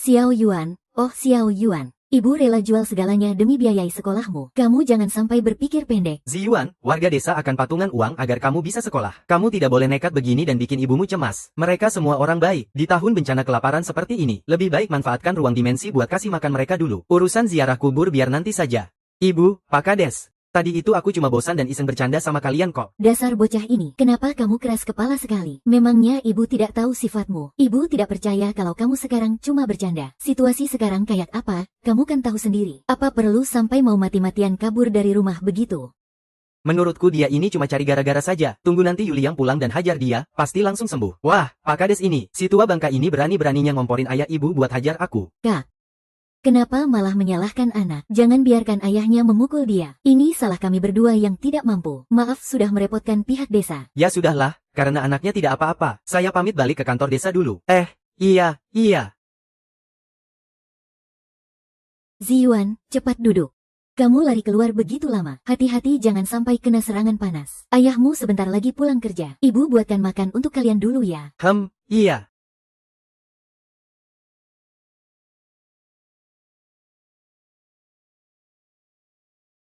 Xiao Yuan, oh Xiao Yuan. Ibu rela jual segalanya demi biayai sekolahmu. Kamu jangan sampai berpikir pendek. Ziyuan, warga desa akan patungan uang agar kamu bisa sekolah. Kamu tidak boleh nekat begini dan bikin ibumu cemas. Mereka semua orang baik. Di tahun bencana kelaparan seperti ini, lebih baik manfaatkan ruang dimensi buat kasih makan mereka dulu. Urusan ziarah kubur biar nanti saja. Ibu, Pak Kades. Tadi itu aku cuma bosan dan iseng bercanda sama kalian kok. Dasar bocah ini, kenapa kamu keras kepala sekali? Memangnya ibu tidak tahu sifatmu? Ibu tidak percaya kalau kamu sekarang cuma bercanda. Situasi sekarang kayak apa, kamu kan tahu sendiri. Apa perlu sampai mau mati-matian kabur dari rumah begitu? Menurutku dia ini cuma cari gara-gara saja. Tunggu nanti Yuliang pulang dan hajar dia, pasti langsung sembuh. Wah, Pak Kades ini, si tua bangka ini berani-beraninya ngomporin ayah ibu buat hajar aku. Kak. Kenapa malah menyalahkan anak? Jangan biarkan ayahnya memukul dia. Ini salah kami berdua yang tidak mampu. Maaf sudah merepotkan pihak desa. Ya sudahlah, karena anaknya tidak apa-apa. Saya pamit balik ke kantor desa dulu. Iya. Ziyuan, cepat duduk. Kamu lari keluar begitu lama. Hati-hati jangan sampai kena serangan panas. Ayahmu sebentar lagi pulang kerja. Ibu buatkan makan untuk kalian dulu ya. Iya.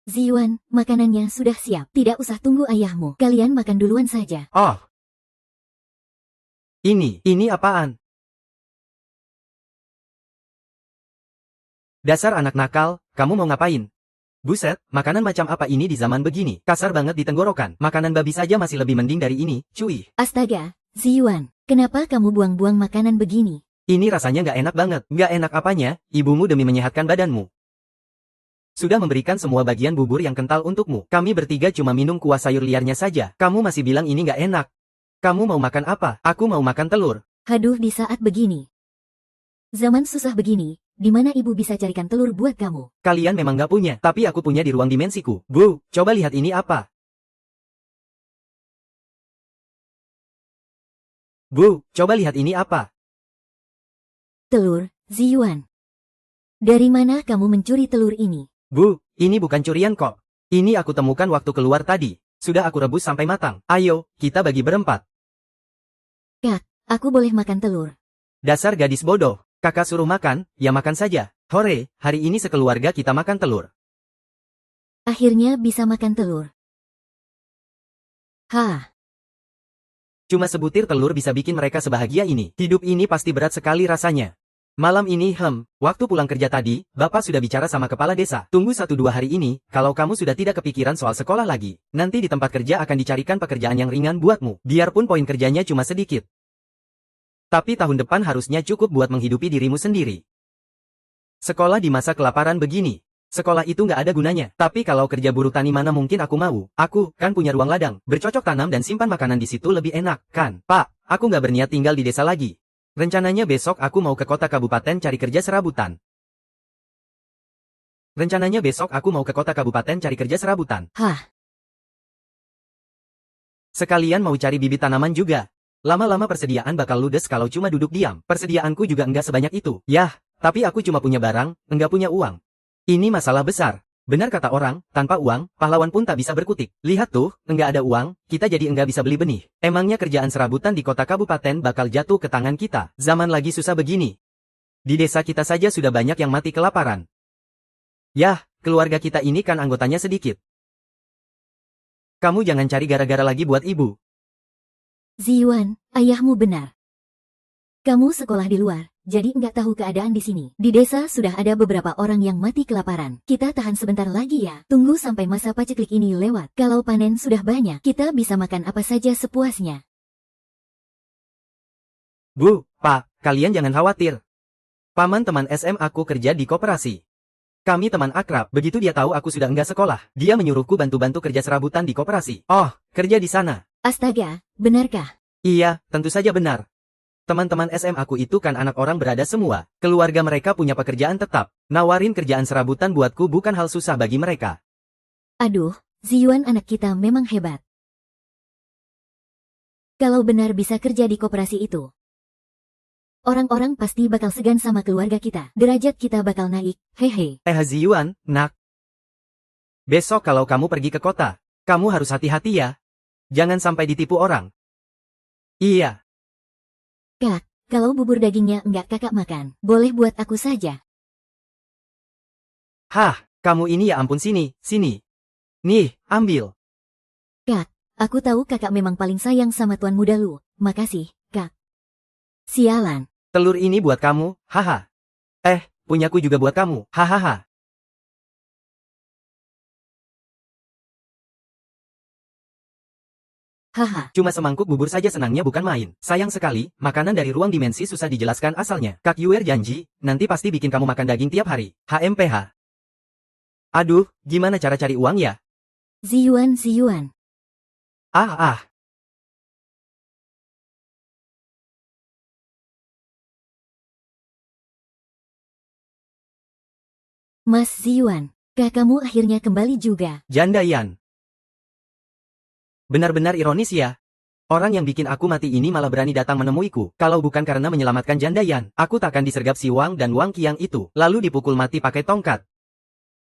Ziyuan, makanannya sudah siap. Tidak usah tunggu ayahmu. Kalian makan duluan saja. Oh. Ini apaan? Dasar anak nakal, kamu mau ngapain? Buset, makanan macam apa ini di zaman begini? Kasar banget di tenggorokan. Makanan babi saja masih lebih mending dari ini, cuy. Astaga, Ziyuan, kenapa kamu buang-buang makanan begini? Ini rasanya nggak enak banget. Nggak enak apanya, ibumu demi menyehatkan badanmu sudah memberikan semua bagian bubur yang kental untukmu. Kami bertiga cuma minum kuah sayur liarnya saja. Kamu masih bilang ini nggak enak. Kamu mau makan apa? Aku mau makan telur. Haduh, di saat begini. Zaman susah begini, di mana ibu bisa carikan telur buat kamu? Kalian memang nggak punya, tapi aku punya di ruang dimensiku. Bu, coba lihat ini apa. Bu, coba lihat ini apa. Telur, Ziyuan. Dari mana kamu mencuri telur ini? Bu, ini bukan curian kok. Ini aku temukan waktu keluar tadi. Sudah aku rebus sampai matang. Ayo, kita bagi berempat. Kak, aku boleh makan telur. Dasar gadis bodoh. Kakak suruh makan, ya makan saja. Hore, hari ini sekeluarga kita makan telur. Akhirnya bisa makan telur. Hah. Cuma sebutir telur bisa bikin mereka sebahagia ini. Hidup ini pasti berat sekali rasanya. Malam ini, waktu pulang kerja tadi, Bapak sudah bicara sama kepala desa. Tunggu 1-2 hari ini, kalau kamu sudah tidak kepikiran soal sekolah lagi. Nanti di tempat kerja akan dicarikan pekerjaan yang ringan buatmu. Biarpun poin kerjanya cuma sedikit. Tapi tahun depan harusnya cukup buat menghidupi dirimu sendiri. Sekolah di masa kelaparan begini. Sekolah itu nggak ada gunanya. Tapi kalau kerja buruh tani mana mungkin aku mau. Aku, kan punya ruang ladang. Bercocok tanam dan simpan makanan di situ lebih enak, kan? Pak, aku nggak berniat tinggal di desa lagi. Rencananya besok aku mau ke kota kabupaten cari kerja serabutan. Hah. Sekalian mau cari bibit tanaman juga. Lama-lama persediaan bakal ludes kalau cuma duduk diam. Persediaanku juga enggak sebanyak itu. Yah, tapi aku cuma punya barang, enggak punya uang. Ini masalah besar. Benar kata orang, tanpa uang, pahlawan pun tak bisa berkutik. Lihat tuh, enggak ada uang, kita jadi enggak bisa beli benih. Emangnya kerjaan serabutan di kota kabupaten bakal jatuh ke tangan kita. Zaman lagi susah begini. Di desa kita saja sudah banyak yang mati kelaparan. Yah, keluarga kita ini kan anggotanya sedikit. Kamu jangan cari gara-gara lagi buat ibu. Ziyuan, ayahmu benar. Kamu sekolah di luar, jadi nggak tahu keadaan di sini. Di desa sudah ada beberapa orang yang mati kelaparan. Kita tahan sebentar lagi ya. Tunggu sampai masa paceklik ini lewat. Kalau panen sudah banyak, kita bisa makan apa saja sepuasnya. Bu, Pak, kalian jangan khawatir. Paman teman SM aku kerja di koperasi. Kami teman akrab, begitu dia tahu aku sudah enggak sekolah. Dia menyuruhku bantu-bantu kerja serabutan di koperasi. Oh, kerja di sana. Astaga, benarkah? Iya, tentu saja benar. Teman-teman SM aku itu kan anak orang berada semua. Keluarga mereka punya pekerjaan tetap. Nawarin kerjaan serabutan buatku bukan hal susah bagi mereka. Aduh, Ziyuan anak kita memang hebat. Kalau benar bisa kerja di koperasi itu, orang-orang pasti bakal segan sama keluarga kita. Derajat kita bakal naik, hehe. Ziyuan, nak. Besok kalau kamu pergi ke kota, kamu harus hati-hati ya. Jangan sampai ditipu orang. Iya. Kak, Kalau bubur dagingnya enggak kakak makan, boleh buat aku saja. Hah, kamu ini ya ampun sini, sini. Nih, ambil. Kak, aku tahu kakak memang paling sayang sama tuan muda lu. Makasih, Kak. Sialan. Telur ini buat kamu, haha. Punyaku juga buat kamu, hahaha. Haha. Cuma semangkuk bubur saja senangnya bukan main. Sayang sekali, makanan dari ruang dimensi susah dijelaskan asalnya. Kak Yuer janji, nanti pasti bikin kamu makan daging tiap hari. HMPH. Aduh, gimana cara cari uang ya? Ziyuan, Ziyuan. Ah. Mas Ziyuan, kakakmu akhirnya kembali juga. Janda Yan. Benar-benar ironis ya. Orang yang bikin aku mati ini malah berani datang menemuiku. Kalau bukan karena menyelamatkan Janda Yan, aku takkan disergap si Wang dan Wang Qiang itu, lalu dipukul mati pakai tongkat.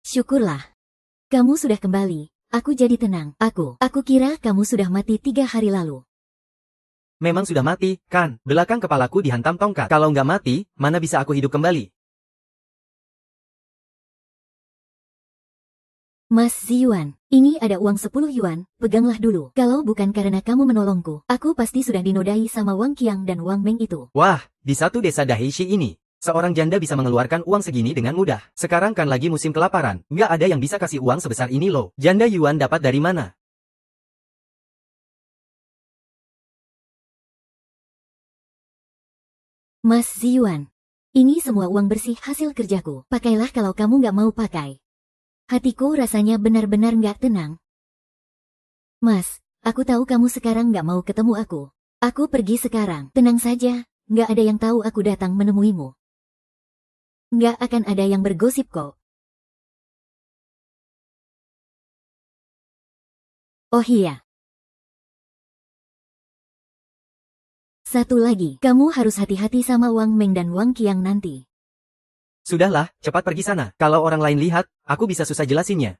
Syukurlah. Kamu sudah kembali. Aku jadi tenang. Aku kira kamu sudah mati 3 hari lalu. Memang sudah mati, kan? Belakang kepalaku dihantam tongkat. Kalau nggak mati, mana bisa aku hidup kembali? Mas Ziyuan, ini ada uang 10 yuan, peganglah dulu. Kalau bukan karena kamu menolongku, aku pasti sudah dinodai sama Wang Qiang dan Wang Meng itu. Wah, di satu desa Daheishi ini, seorang janda bisa mengeluarkan uang segini dengan mudah. Sekarang kan lagi musim kelaparan, nggak ada yang bisa kasih uang sebesar ini loh. Janda Yuan dapat dari mana? Mas Ziyuan, ini semua uang bersih hasil kerjaku. Pakailah kalau kamu nggak mau pakai. Hatiku rasanya benar-benar nggak tenang. Mas, aku tahu kamu sekarang nggak mau ketemu aku. Aku pergi sekarang. Tenang saja, nggak ada yang tahu aku datang menemuimu. Nggak akan ada yang bergosip kok. Oh iya. Satu lagi, kamu harus hati-hati sama Wang Meng dan Wang Qiang nanti. Sudahlah, cepat pergi sana. Kalau orang lain lihat, aku bisa susah jelasinnya.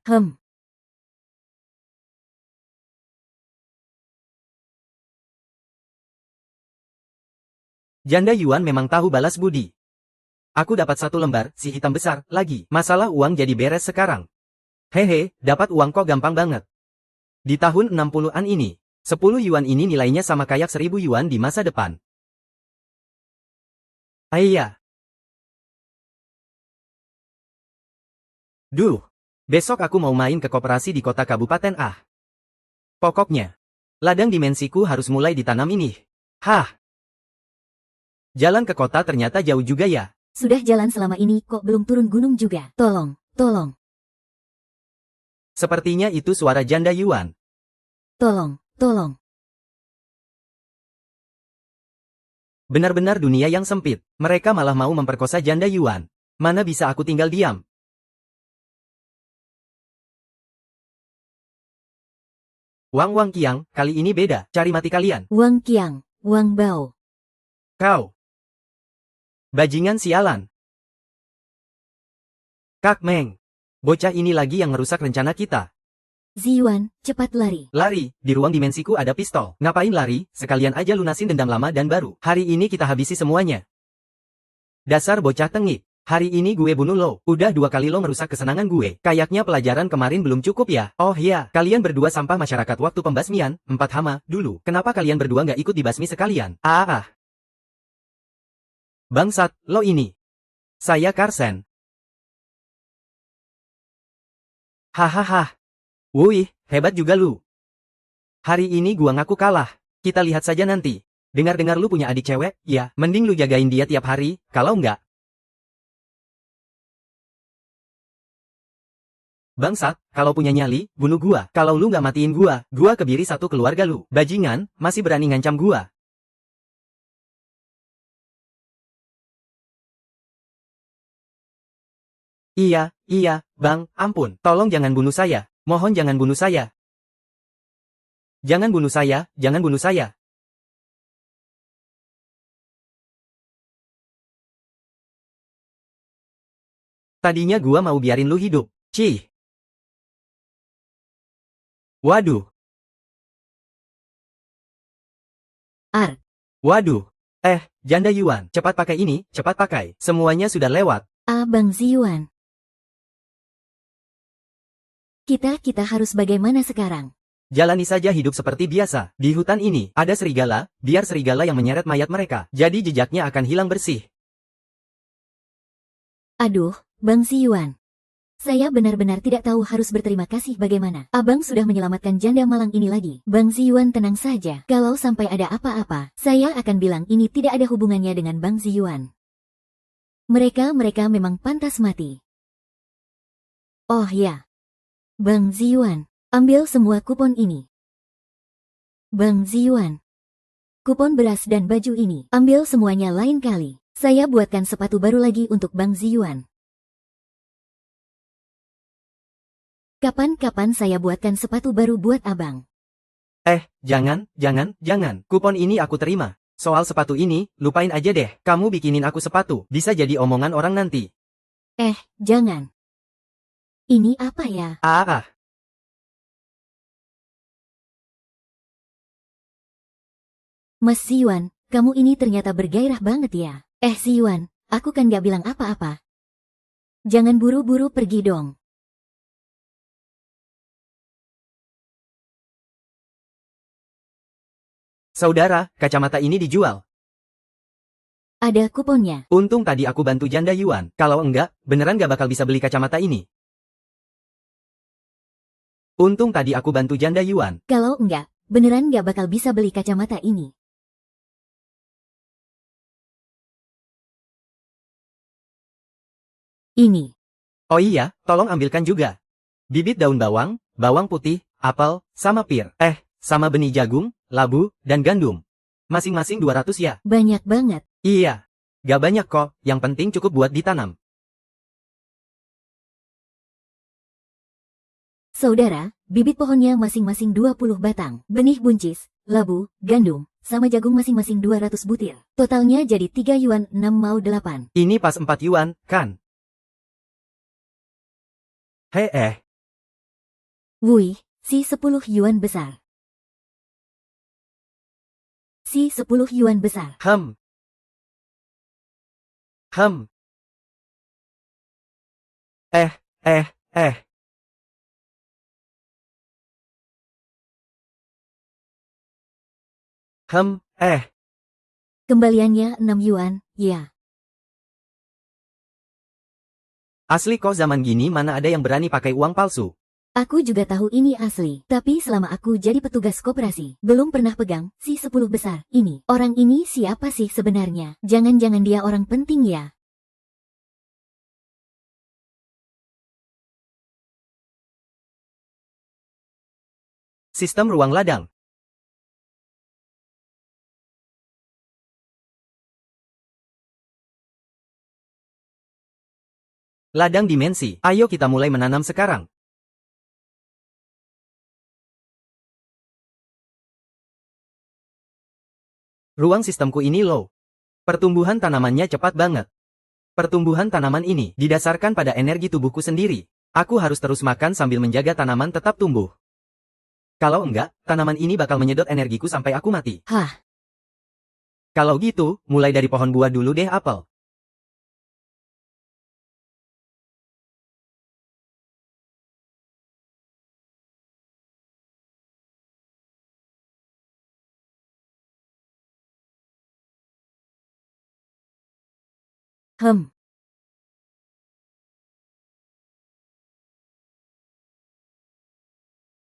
Janda Yuan memang tahu balas budi. Aku dapat 1 lembar, si hitam besar, lagi. Masalah uang jadi beres sekarang. Hehe, dapat uang kok gampang banget. Di tahun 60-an ini, 10 yuan ini nilainya sama kayak 1000 yuan di masa depan. Iya. Duh, besok aku mau main ke koperasi di kota kabupaten Pokoknya, ladang dimensiku harus mulai ditanam ini. Hah. Jalan ke kota ternyata jauh juga ya. Sudah jalan selama ini kok belum turun gunung juga. Tolong. Sepertinya itu suara Janda Yuan. Tolong. Benar-benar dunia yang sempit. Mereka malah mau memperkosa Janda Yuan. Mana bisa aku tinggal diam? Wang Qiang, kali ini beda. Cari mati kalian. Wang Qiang, Wang Bao. Kau. Bajingan sialan. Kak Meng. Bocah ini lagi yang merusak rencana kita. Ziyuan, cepat lari. Lari, di ruang dimensiku ada pistol. Ngapain lari, sekalian aja lunasin dendam lama dan baru. Hari ini kita habisi semuanya. Dasar bocah tengik. Hari ini gue bunuh lo. Udah 2 kali lo merusak kesenangan gue. Kayaknya pelajaran kemarin belum cukup ya. Oh iya, kalian berdua sampah masyarakat waktu pembasmian, 4 hama, dulu. Kenapa kalian berdua nggak ikut dibasmi sekalian? Bangsat, lo ini. Saya Karsen. Hahaha. Wuih, hebat juga lu. Hari ini gua ngaku kalah. Kita lihat saja nanti. Dengar-dengar lu punya adik cewek, ya, mending lu jagain dia tiap hari, kalau enggak. Bangsat, kalau punya nyali, bunuh gua. Kalau lu nggak matiin gua kebiri satu keluarga lu. Bajingan, masih berani ngancam gua. Iya, bang, ampun. Tolong jangan bunuh saya. Mohon jangan bunuh saya. Jangan bunuh saya. Tadinya gua mau biarin lu hidup. Cih. Waduh. Ar. Waduh. Janda Yuan, cepat pakai ini, cepat pakai. Semuanya sudah lewat. Bang Ziyuan. Kita harus bagaimana sekarang? Jalani saja hidup seperti biasa. Di hutan ini, ada serigala, biar serigala yang menyeret mayat mereka. Jadi jejaknya akan hilang bersih. Aduh, Bang Ziyuan. Saya benar-benar tidak tahu harus berterima kasih bagaimana. Abang sudah menyelamatkan janda malang ini lagi. Bang Ziyuan tenang saja. Kalau sampai ada apa-apa, saya akan bilang ini tidak ada hubungannya dengan Bang Ziyuan. Mereka memang pantas mati. Oh ya. Bang Ziyuan, ambil semua kupon ini. Bang Ziyuan. Kupon beras dan baju ini, ambil semuanya lain kali. Saya buatkan sepatu baru lagi untuk Bang Ziyuan. Kapan-kapan saya buatkan sepatu baru buat abang. Jangan. Kupon ini aku terima. Soal sepatu ini, lupain aja deh. Kamu bikinin aku sepatu, bisa jadi omongan orang nanti. Jangan. Ini apa ya? Mas Ziyuan, kamu ini ternyata bergairah banget ya. Ziyuan, aku kan gak bilang apa-apa. Jangan buru-buru pergi dong. Saudara, kacamata ini dijual. Ada kuponnya. Untung tadi aku bantu janda Yuan. Kalau enggak, beneran gak bakal bisa beli kacamata ini. Untung tadi aku bantu janda Yuan. Kalau enggak, beneran gak bakal bisa beli kacamata ini. Ini. Oh iya, tolong ambilkan juga. Bibit daun bawang, bawang putih, apel, sama pir. Sama benih jagung, labu, dan gandum. Masing-masing 200 ya. Banyak banget. Iya. Gak banyak kok, yang penting cukup buat ditanam. Saudara, bibit pohonnya masing-masing 20 batang. Benih buncis, labu, gandum, sama jagung masing-masing 200 butir. Totalnya jadi 3 yuan 6 mau 8. Ini pas 4 yuan, kan? Wui, si 10 yuan besar. Si 10 yuan besar. Eh. Kembaliannya 6 yuan, ya. Asli kok zaman gini mana ada yang berani pakai uang palsu? Aku juga tahu ini asli, tapi selama aku jadi petugas koperasi, belum pernah pegang si 10 besar ini. Orang ini siapa sih sebenarnya? Jangan-jangan dia orang penting ya? Sistem ruang ladang. Ladang dimensi. Ayo kita mulai menanam sekarang. Ruang sistemku ini low. Pertumbuhan tanamannya cepat banget. Pertumbuhan tanaman ini didasarkan pada energi tubuhku sendiri. Aku harus terus makan sambil menjaga tanaman tetap tumbuh. Kalau enggak, tanaman ini bakal menyedot energiku sampai aku mati. Kalau gitu, mulai dari pohon buah dulu deh apel.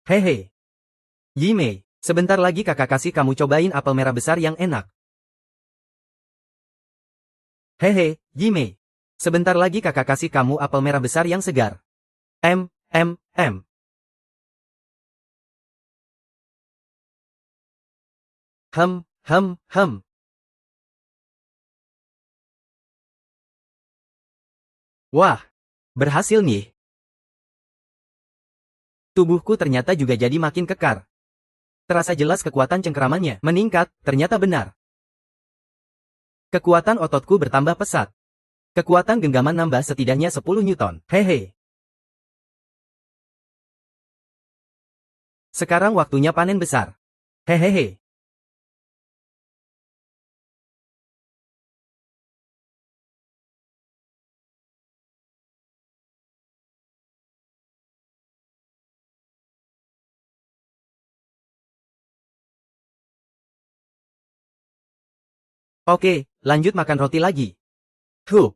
Hehe. Yimei, sebentar lagi kakak kasih kamu cobain apel merah besar yang enak. Hehe, Yimei. Sebentar lagi kakak kasih kamu apel merah besar yang segar. M. Wah, berhasil nih. Tubuhku ternyata juga jadi makin kekar. Terasa jelas kekuatan cengkeramannya meningkat, ternyata benar. Kekuatan ototku bertambah pesat. Kekuatan genggaman nambah setidaknya 10 Newton. Hehe. Sekarang waktunya panen besar. Hehehe. Oke, lanjut makan roti lagi. Huh.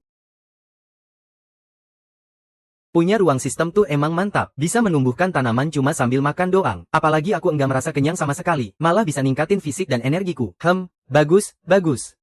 Punya ruang sistem tuh emang mantap. Bisa menumbuhkan tanaman cuma sambil makan doang. Apalagi aku enggak merasa kenyang sama sekali. Malah bisa ningkatin fisik dan energiku. Bagus, bagus.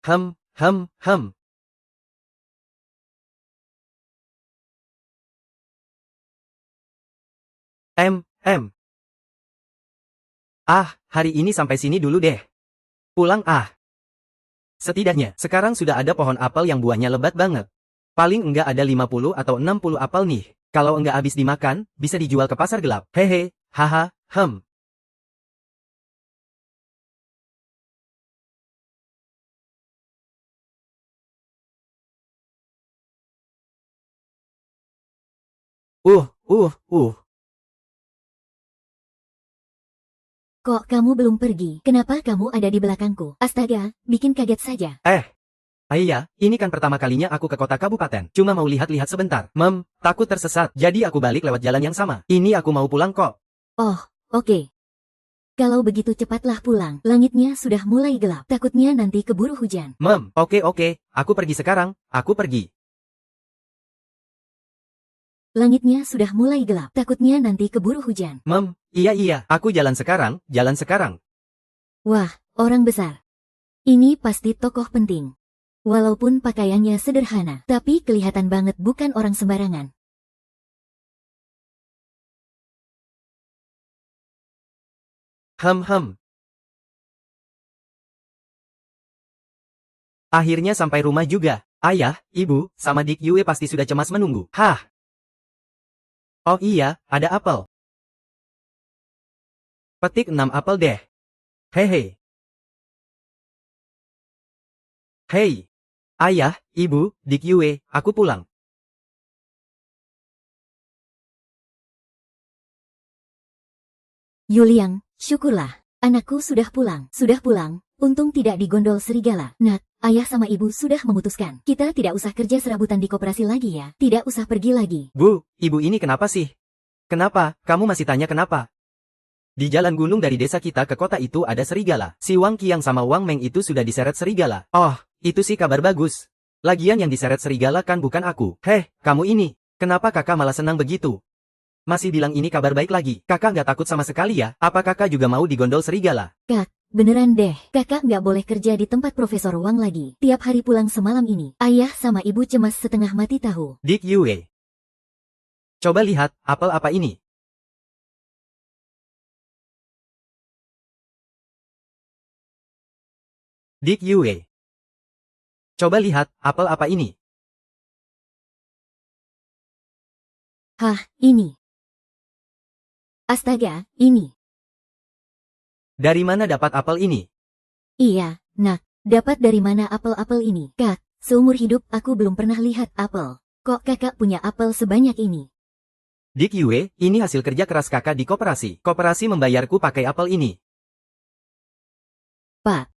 Hem, hem, hem. Em. Hari ini sampai sini dulu deh. Pulang Setidaknya, sekarang sudah ada pohon apel yang buahnya lebat banget. Paling enggak ada 50 atau 60 apel nih. Kalau enggak habis dimakan, bisa dijual ke pasar gelap. Hehe, haha, hem. Uh, uh, uh. Kok kamu belum pergi? Kenapa kamu ada di belakangku? Astaga, bikin kaget saja. Iya, ini kan pertama kalinya aku ke kota kabupaten. Cuma mau lihat-lihat sebentar. Takut tersesat. Jadi aku balik lewat jalan yang sama. Ini aku mau pulang kok. Oh, oke. Kalau begitu cepatlah pulang. Langitnya sudah mulai gelap. Takutnya nanti keburu hujan. Oke. Aku pergi sekarang. Aku pergi. Langitnya sudah mulai gelap. Takutnya nanti keburu hujan. Iya. Aku jalan sekarang. Wah, orang besar. Ini pasti tokoh penting. Walaupun pakaiannya sederhana, tapi kelihatan banget bukan orang sembarangan. Akhirnya sampai rumah juga. Ayah, ibu, sama Dik Yue pasti sudah cemas menunggu. Oh iya, ada apel. Petik 6 apel deh. Hehe. Hei. Ayah, ibu, Dik Yue, aku pulang. Yuliang, syukurlah. Anakku sudah pulang. Untung tidak digondol serigala. Nak, ayah sama ibu sudah memutuskan. Kita tidak usah kerja serabutan di koperasi lagi ya. Tidak usah pergi lagi. Bu, ibu ini kenapa sih? Kenapa? Kamu masih tanya kenapa? Di jalan gunung dari desa kita ke kota itu ada serigala. Si Wang Qiang sama Wang Meng itu sudah diseret serigala. Oh, itu sih kabar bagus. Lagian yang diseret serigala kan bukan aku. Heh, kamu ini. Kenapa kakak malah senang begitu? Masih bilang ini kabar baik lagi. Kakak nggak takut sama sekali ya? Apa kakak juga mau digondol serigala? Kak, beneran deh. Kakak nggak boleh kerja di tempat Profesor Wang lagi. Tiap hari pulang semalam ini. Ayah sama ibu cemas setengah mati tahu. Dik Yue. Coba lihat, apel apa ini? Dik Yue. Coba lihat, apel apa ini? Hah, ini. Astaga, ini. Dari mana dapat apel ini? Iya, nak. Dapat dari mana apel-apel ini? Kak, seumur hidup aku belum pernah lihat apel. Kok kakak punya apel sebanyak ini? Dik Yue, ini hasil kerja keras kakak di koperasi. Koperasi membayarku pakai apel ini. Pak.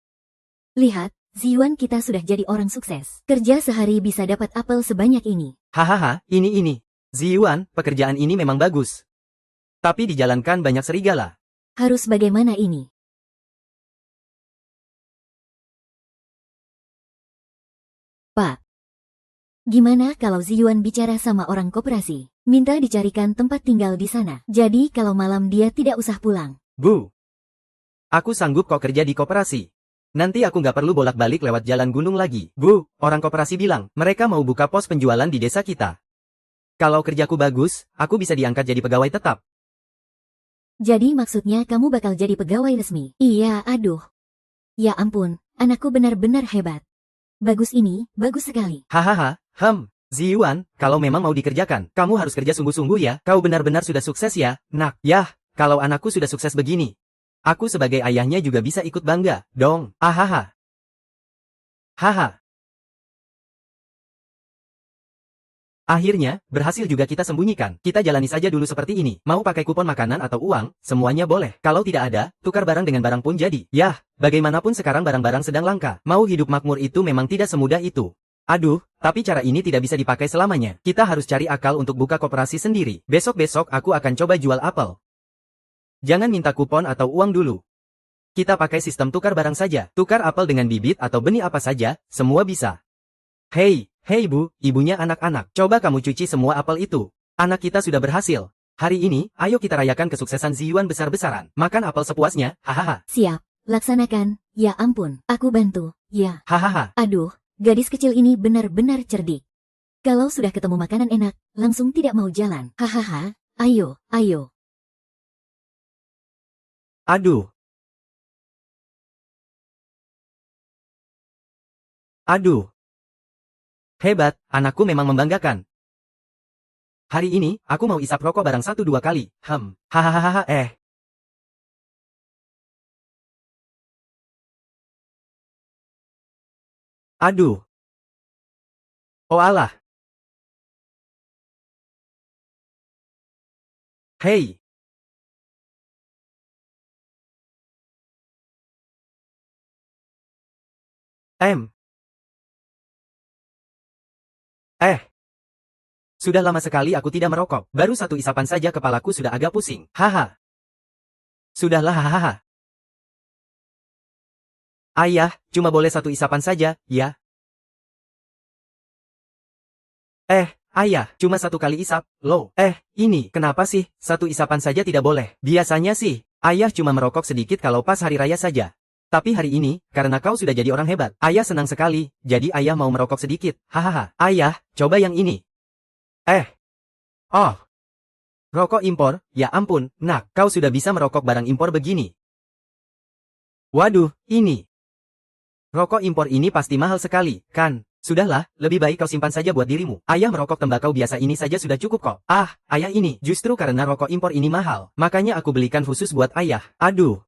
Lihat, Ziwan kita sudah jadi orang sukses. Kerja sehari bisa dapat apel sebanyak ini. Hahaha, ini. Ziyuan, pekerjaan ini memang bagus. Tapi dijalankan banyak serigala. Harus bagaimana ini? Pak. Gimana kalau Ziyuan bicara sama orang koperasi? Minta dicarikan tempat tinggal di sana. Jadi kalau malam dia tidak usah pulang. Bu. Aku sanggup kok kerja di koperasi. Nanti aku nggak perlu bolak-balik lewat jalan gunung lagi. Bu, orang koperasi bilang, mereka mau buka pos penjualan di desa kita. Kalau kerjaku bagus, aku bisa diangkat jadi pegawai tetap. Jadi maksudnya kamu bakal jadi pegawai resmi? Iya, aduh. Ya ampun, anakku benar-benar hebat. Bagus ini, bagus sekali. Hahaha, Ziyuan, kalau memang mau dikerjakan, kamu harus kerja sungguh-sungguh ya. Kau benar-benar sudah sukses ya, nak. Yah, kalau anakku sudah sukses begini. Aku sebagai ayahnya juga bisa ikut bangga, dong. Hahaha. Akhirnya, berhasil juga kita sembunyikan. Kita jalani saja dulu seperti ini. Mau pakai kupon makanan atau uang, semuanya boleh. Kalau tidak ada, tukar barang dengan barang pun jadi. Yah, bagaimanapun sekarang barang-barang sedang langka. Mau hidup makmur itu memang tidak semudah itu. Aduh, tapi cara ini tidak bisa dipakai selamanya. Kita harus cari akal untuk buka koperasi sendiri. Besok-besok aku akan coba jual apel. Jangan minta kupon atau uang dulu. Kita pakai sistem tukar barang saja. Tukar apel dengan bibit atau benih apa saja, semua bisa. Hei bu, ibunya anak-anak, coba kamu cuci semua apel itu. Anak kita sudah berhasil. Hari ini, ayo kita rayakan kesuksesan Ziyuan besar-besaran. Makan apel sepuasnya, hahaha. Siap, laksanakan. Ya ampun, aku bantu. Ya. Hahaha. Aduh, gadis kecil ini benar-benar cerdik. Kalau sudah ketemu makanan enak, langsung tidak mau jalan. Hahaha, ayo. Aduh. Hebat, anakku memang membanggakan. Hari ini, aku mau isap rokok barang 1-2 kali. Hahaha. Aduh. Oh alah. Hei. Sudah lama sekali aku tidak merokok. Baru satu isapan saja kepalaku sudah agak pusing. Haha. Sudahlah hahaha. Ayah, cuma boleh satu isapan saja, ya? Ayah, cuma satu kali isap, loh. Ini, kenapa sih, satu isapan saja tidak boleh? Biasanya sih, ayah cuma merokok sedikit kalau pas hari raya saja. Tapi hari ini, karena kau sudah jadi orang hebat, ayah senang sekali, jadi ayah mau merokok sedikit. Hahaha. Ayah, coba yang ini. Oh. Rokok impor, ya ampun, nak, kau sudah bisa merokok barang impor begini. Waduh, ini. Rokok impor ini pasti mahal sekali, kan? Sudahlah, lebih baik kau simpan saja buat dirimu. Ayah merokok tembakau biasa ini saja sudah cukup kok. Ayah ini, justru karena rokok impor ini mahal, makanya aku belikan khusus buat ayah. Aduh.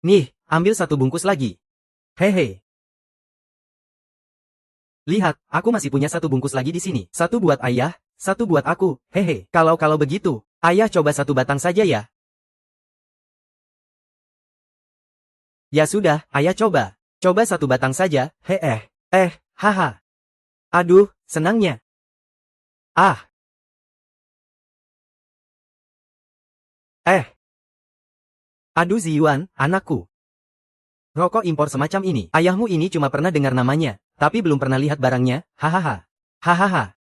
Nih, ambil satu bungkus lagi. Hehe. Lihat, aku masih punya satu bungkus lagi di sini. Satu buat ayah, satu buat aku. Hehe. Kalau begitu, ayah coba satu batang saja ya. Ya sudah, ayah coba. Coba satu batang saja. Haha. Aduh, senangnya. Aduh Ziyuan, anakku. Rokok impor semacam ini, ayahmu ini cuma pernah dengar namanya, tapi belum pernah lihat barangnya, hahaha. Hahaha.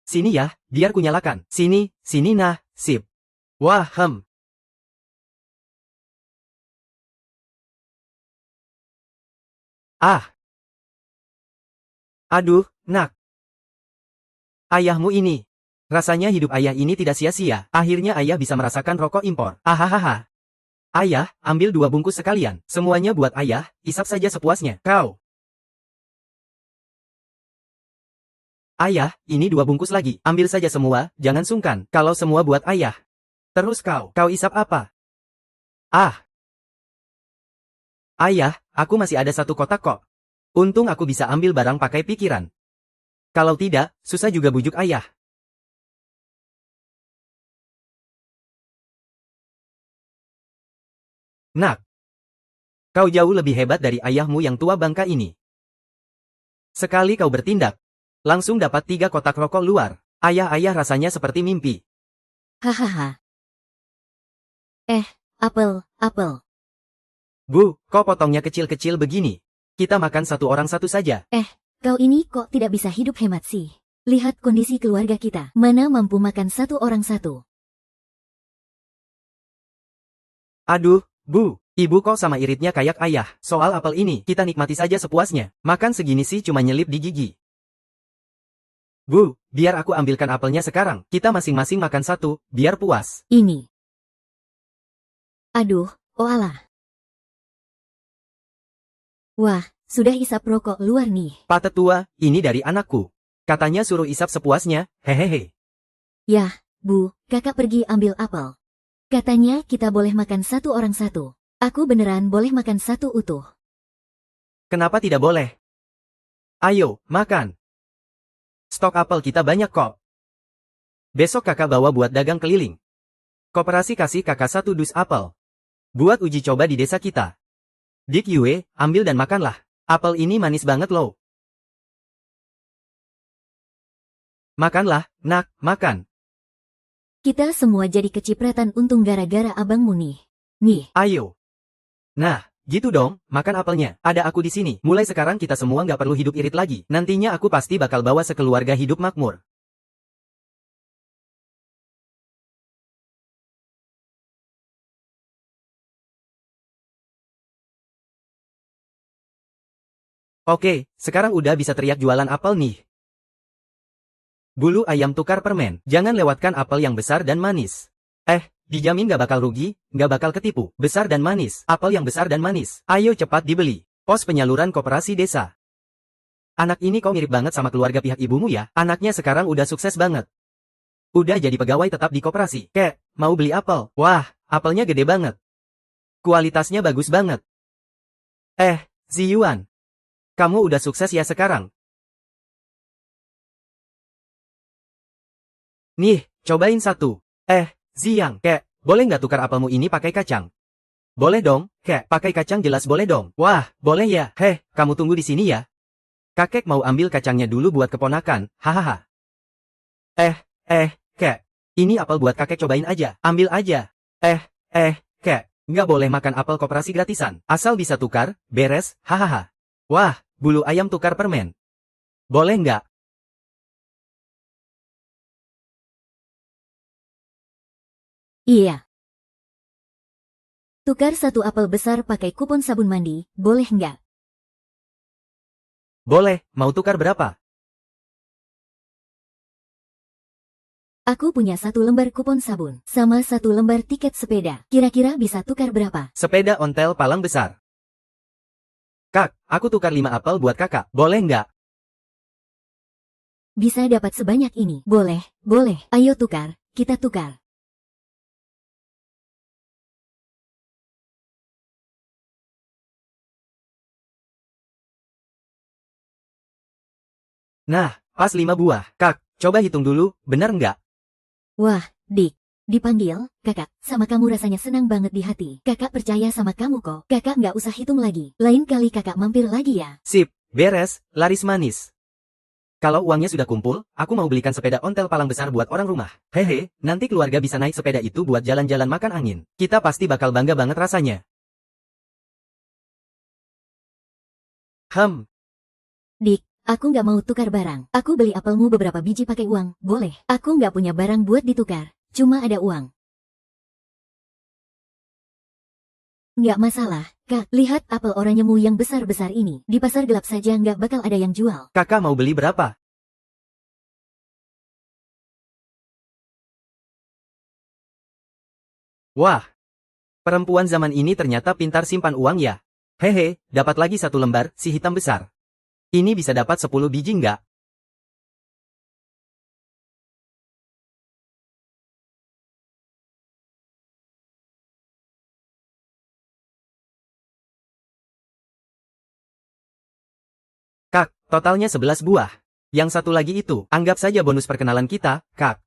Sini ya, biar kunyalakan. Sini, nah, sip. Wah, Aduh, nak. Ayahmu ini. Rasanya hidup ayah ini tidak sia-sia. Akhirnya ayah bisa merasakan rokok impor. Ahahaha. Ayah, ambil 2 bungkus sekalian. Semuanya buat ayah, isap saja sepuasnya. Kau. Ayah, ini 2 bungkus lagi. Ambil saja semua, jangan sungkan. Kalau semua buat ayah. Terus kau isap apa? Ayah, aku masih ada 1 kotak kok. Untung aku bisa ambil barang pakai pikiran. Kalau tidak, susah juga bujuk ayah. Nak, kau jauh lebih hebat dari ayahmu yang tua bangka ini. Sekali kau bertindak, langsung dapat 3 kotak rokok luar. Ayah rasanya seperti mimpi. Hahaha. Apel. Bu, kok potongnya kecil-kecil begini? Kita makan satu orang satu saja. Kau ini kok tidak bisa hidup hemat sih? Lihat kondisi keluarga kita. Mana mampu makan satu orang satu? Aduh, Bu, ibu kok sama iritnya kayak ayah. Soal apel ini, kita nikmati saja sepuasnya. Makan segini sih cuma nyelip di gigi. Bu, biar aku ambilkan apelnya sekarang. Kita masing-masing makan satu, biar puas. Ini. Aduh, oalah. Wah, sudah isap rokok luar nih. Pak Tetua, ini dari anakku. Katanya suruh isap sepuasnya, hehehe. Yah, Bu, kakak pergi ambil apel. Katanya kita boleh makan satu orang satu. Aku beneran boleh makan satu utuh. Kenapa tidak boleh? Ayo, makan. Stok apel kita banyak kok. Besok kakak bawa buat dagang keliling. Koperasi kasih kakak 1 dus apel. Buat uji coba di desa kita. Dik Yue, ambil dan makanlah. Apel ini manis banget loh. Makanlah, nak, makan. Kita semua jadi kecipratan untung gara-gara abangmu nih. Nih, Ayo. Nah, gitu dong, makan apelnya. Ada aku di sini. Mulai sekarang kita semua nggak perlu hidup irit lagi. Nantinya aku pasti bakal bawa sekeluarga hidup makmur. Oke, sekarang udah bisa teriak jualan apel nih. Bulu ayam tukar permen. Jangan lewatkan apel yang besar dan manis. Dijamin nggak bakal rugi, nggak bakal ketipu. Besar dan manis. Apel yang besar dan manis. Ayo cepat dibeli. Pos penyaluran koperasi desa. Anak ini kok mirip banget sama keluarga pihak ibumu ya? Anaknya sekarang udah sukses banget. Udah jadi pegawai tetap di koperasi. Kek, mau beli apel? Wah, apelnya gede banget. Kualitasnya bagus banget. Ziyuan. Kamu udah sukses ya sekarang? Nih, cobain satu. Ziyang, kek, boleh nggak tukar apelmu ini pakai kacang? Boleh dong, kek, pakai kacang jelas boleh dong. Wah, boleh ya. Kamu tunggu di sini ya. Kakek mau ambil kacangnya dulu buat keponakan, hahaha. Kek, ini apel buat kakek cobain aja, ambil aja. Kek, nggak boleh makan apel koperasi gratisan, asal bisa tukar, beres, hahaha. Wah, bulu ayam tukar permen. Boleh nggak? iya. Tukar 1 apel besar pakai kupon sabun mandi, boleh nggak? Boleh, mau tukar berapa? Aku punya 1 lembar kupon sabun, sama 1 lembar tiket sepeda. Kira-kira bisa tukar berapa? Sepeda ontel palang besar. Kak, aku tukar 5 apel buat kakak, boleh nggak? Bisa dapat sebanyak ini. Boleh, boleh. Ayo tukar, kita tukar. Nah, pas 5 buah. Kak, coba hitung dulu, benar nggak? Wah, Dik. Dipanggil, kakak, sama kamu rasanya senang banget di hati. Kakak percaya sama kamu kok. Kakak nggak usah hitung lagi. Lain kali kakak mampir lagi ya. Sip, beres, laris manis. Kalau uangnya sudah kumpul, aku mau belikan sepeda ontel palang besar buat orang rumah. Hehe, nanti keluarga bisa naik sepeda itu buat jalan-jalan makan angin. Kita pasti bakal bangga banget rasanya. Dik, aku nggak mau tukar barang. Aku beli apelmu beberapa biji pakai uang, boleh. Aku nggak punya barang buat ditukar. Cuma ada uang. Nggak masalah, Kak. Lihat apel oranyemu yang besar-besar ini. Di pasar gelap saja nggak bakal ada yang jual. Kakak mau beli berapa? Wah, perempuan zaman ini ternyata pintar simpan uang ya. Hehe, dapat lagi 1 lembar, si hitam besar. Ini bisa dapat 10 biji nggak? Kak, totalnya 11 buah. Yang satu lagi itu, anggap saja bonus perkenalan kita, Kak.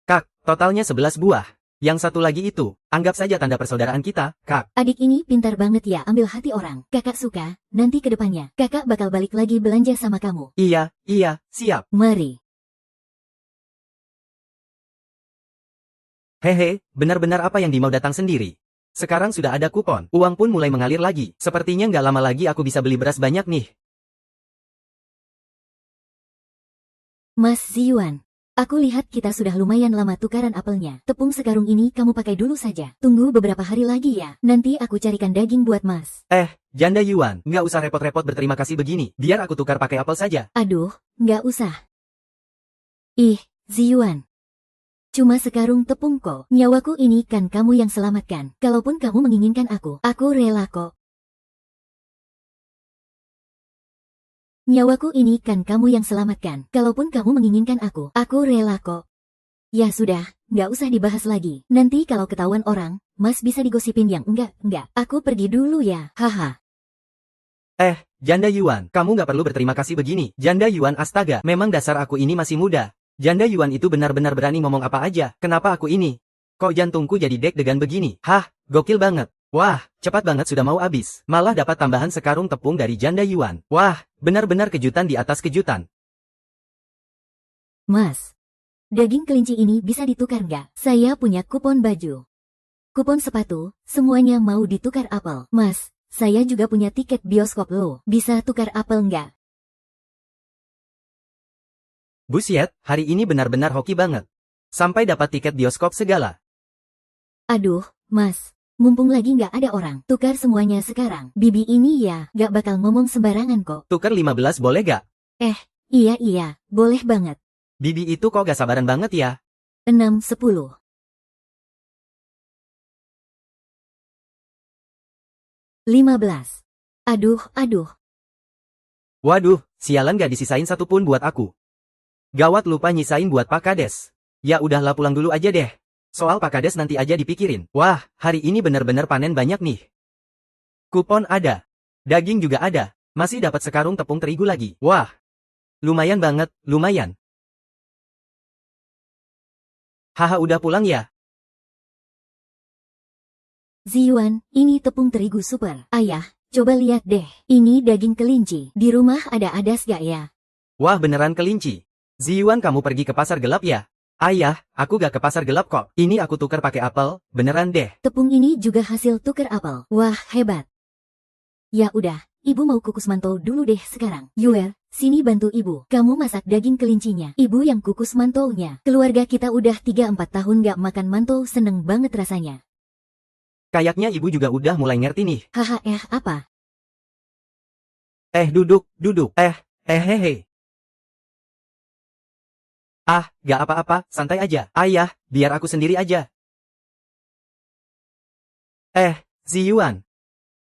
Kak, totalnya 11 buah. Yang satu lagi itu, anggap saja tanda persaudaraan kita, Kak. Adik ini pintar banget ya ambil hati orang. Kakak suka, nanti ke depannya, kakak bakal balik lagi belanja sama kamu. Iya, siap. Mari. Hehe, benar-benar apa yang dimau datang sendiri. Sekarang sudah ada kupon, uang pun mulai mengalir lagi. Sepertinya nggak lama lagi aku bisa beli beras banyak nih. Mas Ziyuan. Aku lihat kita sudah lumayan lama tukaran apelnya. Tepung sekarung ini kamu pakai dulu saja. Tunggu beberapa hari lagi ya. Nanti aku carikan daging buat mas. Janda Yuan, nggak usah repot-repot berterima kasih begini. Biar aku tukar pakai apel saja. Aduh, nggak usah. Ih, Ziyuan. Cuma sekarung tepung kok. Nyawaku ini kan kamu yang selamatkan. Kalaupun kamu menginginkan aku rela kok. Nyawaku ini kan kamu yang selamatkan. Kalaupun kamu menginginkan aku rela kok. Ya sudah, nggak usah dibahas lagi. Nanti kalau ketahuan orang, mas bisa digosipin yang enggak. Aku pergi dulu ya, haha. Janda Yuan, kamu nggak perlu berterima kasih begini. Janda Yuan, astaga, memang dasar aku ini masih muda. Janda Yuan itu benar-benar berani ngomong apa aja. Kenapa aku ini? Kok jantungku jadi deg-degan begini? Hah, gokil banget. Wah, cepat banget sudah mau habis. Malah dapat tambahan sekarung tepung dari Janda Yuan. Wah, benar-benar kejutan di atas kejutan. Mas, daging kelinci ini bisa ditukar nggak? Saya punya kupon baju. Kupon sepatu, semuanya mau ditukar apel. Mas, saya juga punya tiket bioskop loh. Bisa tukar apel nggak? Busyet, hari ini benar-benar hoki banget. Sampai dapat tiket bioskop segala. Aduh, Mas, mumpung lagi nggak ada orang, tukar semuanya sekarang. Bibi ini ya, nggak bakal ngomong sembarangan kok. Tukar 15 boleh gak? Iya, boleh banget. Bibi itu kok gak sabaran banget ya? 6, 10. 15. Aduh. Waduh, sialan gak disisain satu pun buat aku. Gawat lupa nyisain buat Pak Kades. Ya udahlah pulang dulu aja deh. Soal Pak Kades nanti aja dipikirin. Wah, hari ini benar-benar panen banyak nih. Kupon ada. Daging juga ada. Masih dapat sekarung tepung terigu lagi. Wah, lumayan banget, lumayan. Haha, udah pulang ya? Ziyuan, ini tepung terigu super. Ayah, coba lihat deh. Ini daging kelinci. Di rumah ada adas gak ya? Wah, beneran kelinci. Ziyuan, kamu pergi ke pasar gelap ya? Ayah, aku gak ke pasar gelap kok. Ini aku tukar pakai apel, beneran deh. Tepung ini juga hasil tukar apel. Wah, hebat. Ya udah, ibu mau kukus mantou dulu deh sekarang. Yuer, sini bantu ibu. Kamu masak daging kelincinya. Ibu yang kukus mantounya. Keluarga kita udah 3-4 tahun gak makan mantou, seneng banget rasanya. Kayaknya ibu juga udah mulai ngerti nih. Haha, apa? Duduk. Hehe. Ah, gak apa-apa, santai aja. Ayah, biar aku sendiri aja. Ziyuan.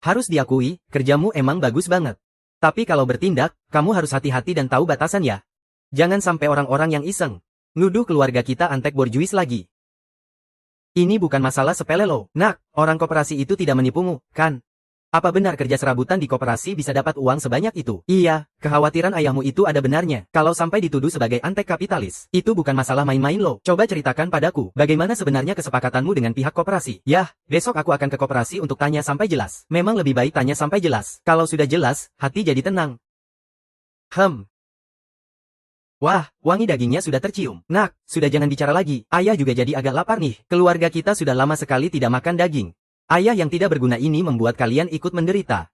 Harus diakui, kerjamu emang bagus banget. Tapi kalau bertindak, kamu harus hati-hati dan tahu batasan ya. Jangan sampai orang-orang yang iseng nuduh keluarga kita antek borjuis lagi. Ini bukan masalah sepele loh. Nak, orang koperasi itu tidak menipumu, kan? Apa benar kerja serabutan di koperasi bisa dapat uang sebanyak itu? Iya, kekhawatiran ayahmu itu ada benarnya. Kalau sampai dituduh sebagai antek kapitalis, itu bukan masalah main-main loh. Coba ceritakan padaku, bagaimana sebenarnya kesepakatanmu dengan pihak koperasi? Yah, besok aku akan ke koperasi untuk tanya sampai jelas. Memang lebih baik tanya sampai jelas. Kalau sudah jelas, hati jadi tenang. Wah, wangi dagingnya sudah tercium. Nak, sudah jangan bicara lagi. Ayah juga jadi agak lapar nih. Keluarga kita sudah lama sekali tidak makan daging. Ayah yang tidak berguna ini membuat kalian ikut menderita.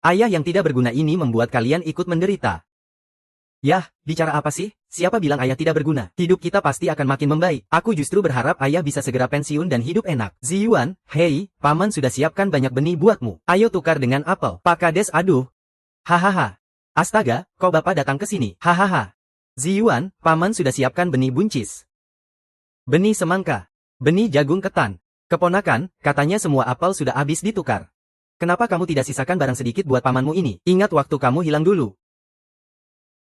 Ayah yang tidak berguna ini membuat kalian ikut menderita. Yah, bicara apa sih? Siapa bilang ayah tidak berguna? Hidup kita pasti akan makin membaik. Aku justru berharap ayah bisa segera pensiun dan hidup enak. Ziyuan, hei, paman sudah siapkan banyak benih buatmu. Ayo tukar dengan apel. Pak Kades, aduh. Hahaha. Astaga, kok bapak datang ke sini? Hahaha. Ziyuan, paman sudah siapkan benih buncis. Benih semangka. Benih jagung ketan. Keponakan, katanya semua apel sudah habis ditukar. Kenapa kamu tidak sisakan barang sedikit buat pamanmu ini? Ingat waktu kamu hilang dulu.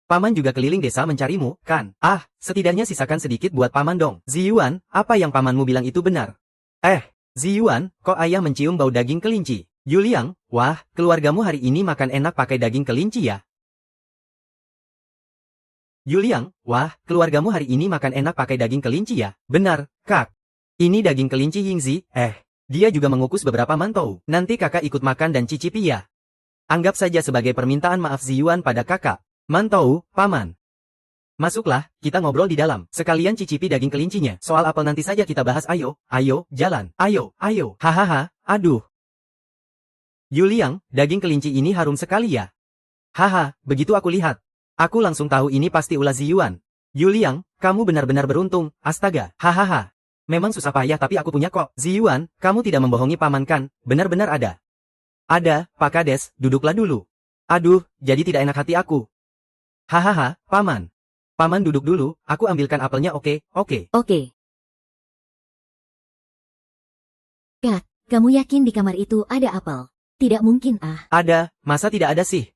Paman juga keliling desa mencarimu, kan? Ah, setidaknya sisakan sedikit buat paman dong. Ziyuan, apa yang pamanmu bilang itu benar? Ziyuan, kok ayah mencium bau daging kelinci? Yuliang, wah, keluargamu hari ini makan enak pakai daging kelinci ya? Yuliang, wah, keluargamu hari ini makan enak pakai daging kelinci ya? Benar, Kak. Ini daging kelinci Yingzi, dia juga mengukus beberapa mantou. Nanti kakak ikut makan dan cicipi ya. Anggap saja sebagai permintaan maaf Ziyuan pada kakak. Mantou, paman. Masuklah, kita ngobrol di dalam. Sekalian cicipi daging kelincinya. Soal apel nanti saja kita bahas, ayo, jalan. Ayo. Hahaha, aduh. Yuliang, daging kelinci ini harum sekali ya? Haha, begitu aku lihat. Aku langsung tahu ini pasti ulah Ziyuan. Yuliang, kamu benar-benar beruntung, astaga. Hahaha. Memang susah payah tapi aku punya kok. Ziyuan, kamu tidak membohongi paman kan? Benar-benar ada. Ada, Pak Kades, duduklah dulu. Aduh, jadi tidak enak hati aku. Hahaha, paman. Paman duduk dulu, aku ambilkan apelnya, oke. Oke. Kak, kamu yakin di kamar itu ada apel? Tidak mungkin ah. Ada, masa tidak ada sih?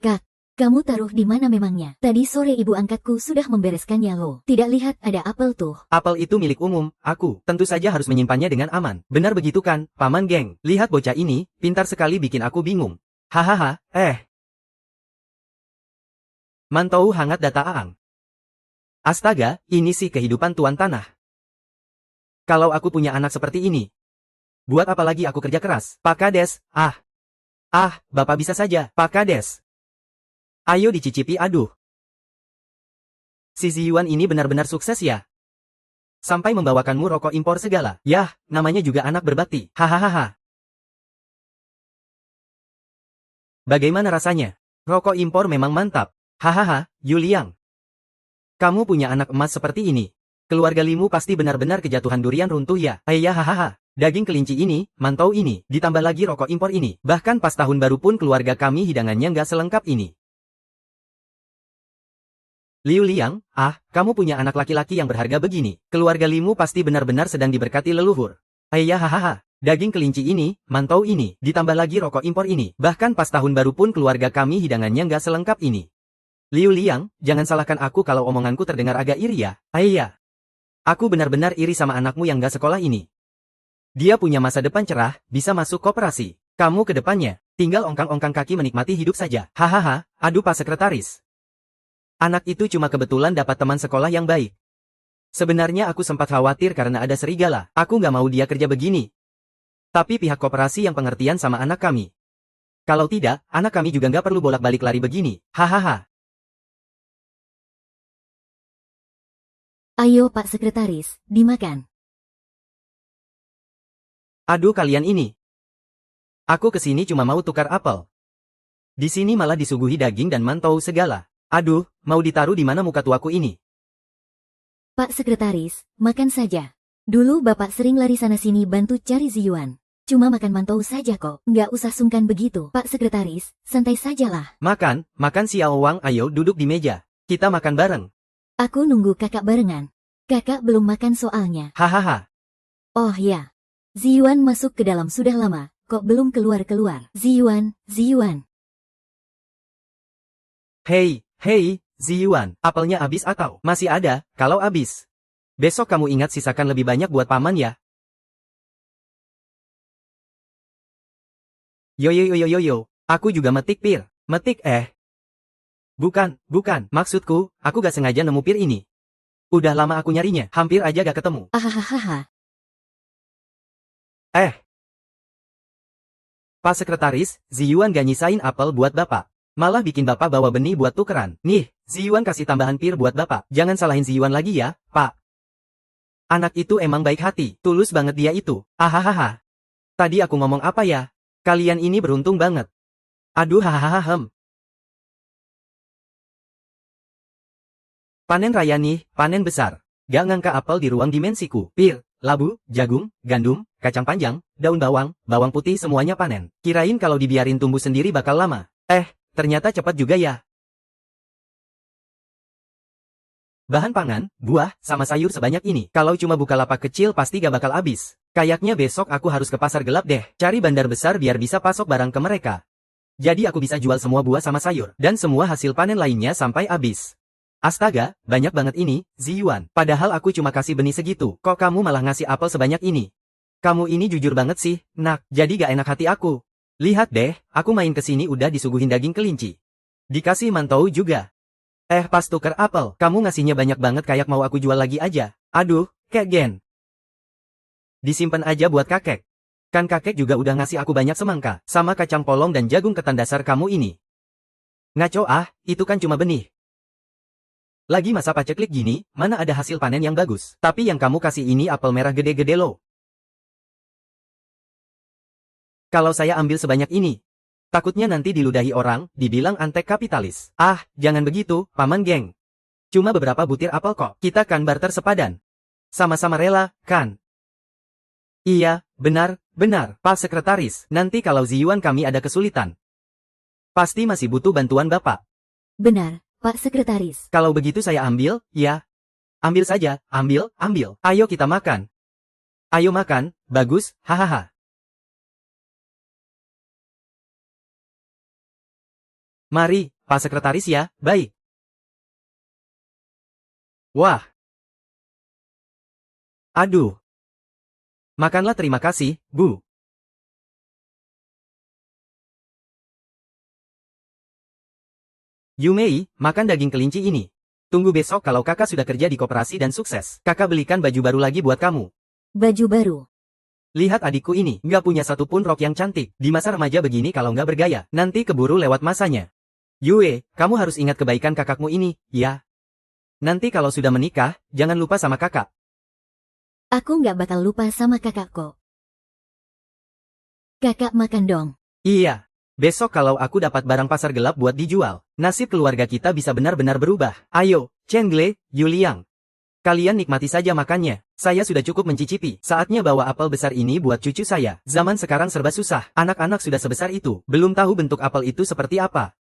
Kak, Kamu taruh di mana memangnya? Tadi sore ibu angkatku sudah membereskannya loh. Tidak lihat ada apel tuh. Apel itu milik umum, aku tentu saja harus menyimpannya dengan aman. Benar begitu kan, Paman Geng? Lihat bocah ini, pintar sekali bikin aku bingung. Hahaha, Mantau hangat data Aang. Astaga, ini sih kehidupan tuan tanah. Kalau aku punya anak seperti ini, buat apa lagi aku kerja keras? Pak Kades, Bapak bisa saja, Pak Kades. Ayo dicicipi aduh. Si Ziyuan ini benar-benar sukses ya. Sampai membawakanmu rokok impor segala. Yah, namanya juga anak berbakti. Hahaha. Bagaimana rasanya? Rokok impor memang mantap. Hahaha, Yuliang. Kamu punya anak emas seperti ini. Keluarga Limu pasti benar-benar kejatuhan durian runtuh ya. Hahaha. Daging kelinci ini, mantau ini, ditambah lagi rokok impor ini. Bahkan pas tahun baru pun keluarga kami hidangannya nggak selengkap ini. Liu Liang, kamu punya anak laki-laki yang berharga begini. Keluarga Limu pasti benar-benar sedang diberkati leluhur. Hahaha. Daging kelinci ini, mantau ini, ditambah lagi rokok impor ini. Bahkan pas tahun baru pun keluarga kami hidangannya nggak selengkap ini. Liu Liang, jangan salahkan aku kalau omonganku terdengar agak iri ya. Aku benar-benar iri sama anakmu yang nggak sekolah ini. Dia punya masa depan cerah, bisa masuk koperasi. Kamu ke depannya, tinggal ongkang-ongkang kaki menikmati hidup saja. Hahaha, aduh Pak Sekretaris. Anak itu cuma kebetulan dapat teman sekolah yang baik. Sebenarnya aku sempat khawatir karena ada serigala. Aku nggak mau dia kerja begini. Tapi pihak koperasi yang pengertian sama anak kami. Kalau tidak, anak kami juga nggak perlu bolak-balik lari begini. Hahaha. Ayo Pak Sekretaris, dimakan. Aduh kalian ini. Aku kesini cuma mau tukar apel. Di sini malah disuguhi daging dan mantau segala. Aduh, mau ditaruh di mana muka tuaku ini? Pak Sekretaris, makan saja. Dulu Bapak sering lari sana-sini bantu cari Ziyuan. Cuma makan mantau saja kok, nggak usah sungkan begitu. Pak Sekretaris, santai sajalah. Makan Xiao Wang, ayo duduk di meja. Kita makan bareng. Aku nunggu kakak barengan. Kakak belum makan soalnya. Hahaha. Oh ya. Ziyuan masuk ke dalam sudah lama, kok belum keluar-keluar. Ziyuan. Hei, Ziyuan, apelnya habis atau masih ada? Kalau habis, besok kamu ingat sisakan lebih banyak buat paman ya. Yo, aku juga metik pir. Metik Bukan, maksudku, aku gak sengaja nemu pir ini. Udah lama aku nyarinya, hampir aja gak ketemu. Ahahaha. Pak Sekretaris, Ziyuan gak nyisain apel buat Bapak. Malah bikin Bapak bawa benih buat tukeran. Nih, Ziyuan kasih tambahan pir buat Bapak. Jangan salahin Ziyuan lagi ya, Pak. Anak itu emang baik hati, tulus banget dia itu. Ahahaha. Tadi aku ngomong apa ya? Kalian ini beruntung banget. Aduh hahaha. Panen raya nih, panen besar. Gak ngangka apel di ruang dimensiku. Pir, labu, jagung, gandum, kacang panjang, daun bawang, bawang putih semuanya panen. Kirain kalau dibiarin tumbuh sendiri bakal lama. Ternyata cepat juga ya. Bahan pangan, buah, sama sayur sebanyak ini. Kalau cuma bukalapak kecil pasti gak bakal habis. Kayaknya besok aku harus ke pasar gelap deh. Cari bandar besar biar bisa pasok barang ke mereka. Jadi aku bisa jual semua buah sama sayur. Dan semua hasil panen lainnya sampai habis. Astaga, banyak banget ini, Ziyuan. Padahal aku cuma kasih benih segitu. Kok kamu malah ngasih apel sebanyak ini? Kamu ini jujur banget sih, nak. Jadi gak enak hati aku. Lihat deh, aku main kesini udah disuguhin daging kelinci. Dikasih mantau juga. Pas tuker apel, kamu ngasihnya banyak banget kayak mau aku jual lagi aja. Aduh, kek Gen. Disimpan aja buat kakek. Kan kakek juga udah ngasih aku banyak semangka, sama kacang polong dan jagung ketan dasar kamu ini. Ngaco itu kan cuma benih. Lagi masa paceklik gini, mana ada hasil panen yang bagus. Tapi yang kamu kasih ini apel merah gede-gede loh. Kalau saya ambil sebanyak ini, takutnya nanti diludahi orang, dibilang antek kapitalis. Jangan begitu, Paman Geng. Cuma beberapa butir apel kok. Kita kan barter sepadan. Sama-sama rela, kan? Iya, benar, Pak Sekretaris. Nanti kalau Ziyuan kami ada kesulitan, pasti masih butuh bantuan Bapak. Benar, Pak Sekretaris. Kalau begitu saya ambil, ya. Ambil saja, ambil. Ayo kita makan. Ayo makan, bagus, hahaha. Pak Sekretaris ya, baik. Wah. Aduh. Makanlah terima kasih, Bu. Yumei, makan daging kelinci ini. Tunggu besok kalau kakak sudah kerja di koperasi dan sukses. Kakak belikan baju baru lagi buat kamu. Baju baru. Lihat adikku ini, nggak punya satupun rok yang cantik. Di masa remaja begini kalau nggak bergaya, nanti keburu lewat masanya. Yue, kamu harus ingat kebaikan kakakmu ini, ya. Nanti kalau sudah menikah, jangan lupa sama kakak. Aku nggak bakal lupa sama kakakku. Kakak makan dong. Iya. Besok kalau aku dapat barang pasar gelap buat dijual, nasib keluarga kita bisa benar-benar berubah. Ayo, Chen Gle, Yu Liang. Kalian nikmati saja makannya. Saya sudah cukup mencicipi. Saatnya bawa apel besar ini buat cucu saya. Zaman sekarang serba susah. Anak-anak sudah sebesar itu. Belum tahu bentuk apel itu seperti apa.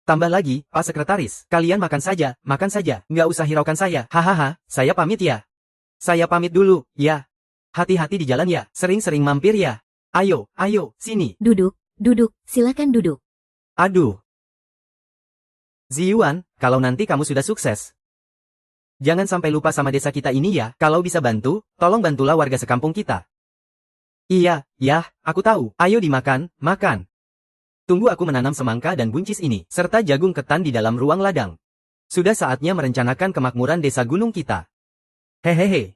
Tambah lagi, Pak Sekretaris. Kalian makan saja. Nggak usah hiraukan saya. Hahaha, saya pamit ya. Saya pamit dulu, ya. Hati-hati di jalan ya, sering-sering mampir ya. Ayo, sini. Duduk, silakan duduk. Aduh. Ziyuan, kalau nanti kamu sudah sukses, jangan sampai lupa sama desa kita ini ya. Kalau bisa bantu, tolong bantulah warga sekampung kita. Iya, ya, aku tahu. Ayo dimakan, makan. Tunggu aku menanam semangka dan buncis ini, serta jagung ketan di dalam ruang ladang. Sudah saatnya merencanakan kemakmuran desa gunung kita. Hehehe.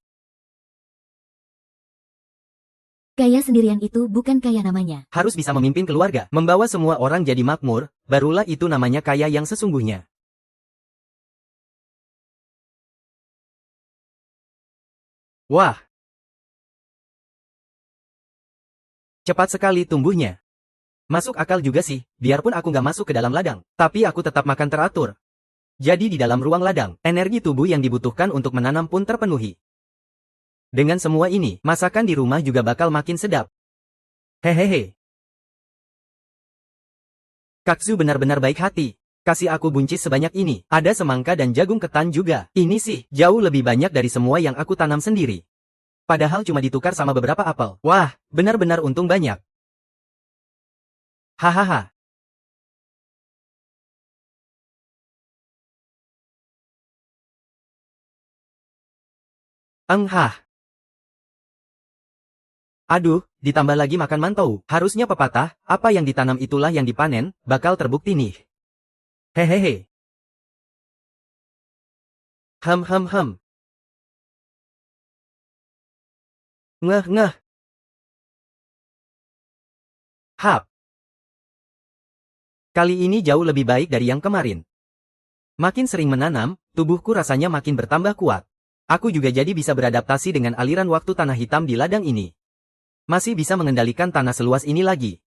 Kaya sendirian itu bukan kaya namanya. Harus bisa memimpin keluarga, membawa semua orang jadi makmur, barulah itu namanya kaya yang sesungguhnya. Wah. Cepat sekali tumbuhnya. Masuk akal juga sih, biarpun aku nggak masuk ke dalam ladang, tapi aku tetap makan teratur. Jadi di dalam ruang ladang, energi tubuh yang dibutuhkan untuk menanam pun terpenuhi. Dengan semua ini, masakan di rumah juga bakal makin sedap. Hehehe. Kaksu benar-benar baik hati. Kasih aku buncis sebanyak ini. Ada semangka dan jagung ketan juga. Ini sih, jauh lebih banyak dari semua yang aku tanam sendiri. Padahal cuma ditukar sama beberapa apel. Wah, benar-benar untung banyak. Hahaha. Enghah. Aduh, ditambah lagi makan mantou. Harusnya pepatah, apa yang ditanam itulah yang dipanen, bakal terbukti nih. Hehehe. Hem. Ngeh. Hap. Kali ini jauh lebih baik dari yang kemarin. Makin sering menanam, tubuhku rasanya makin bertambah kuat. Aku juga jadi bisa beradaptasi dengan aliran waktu tanah hitam di ladang ini. Masih bisa mengendalikan tanah seluas ini lagi.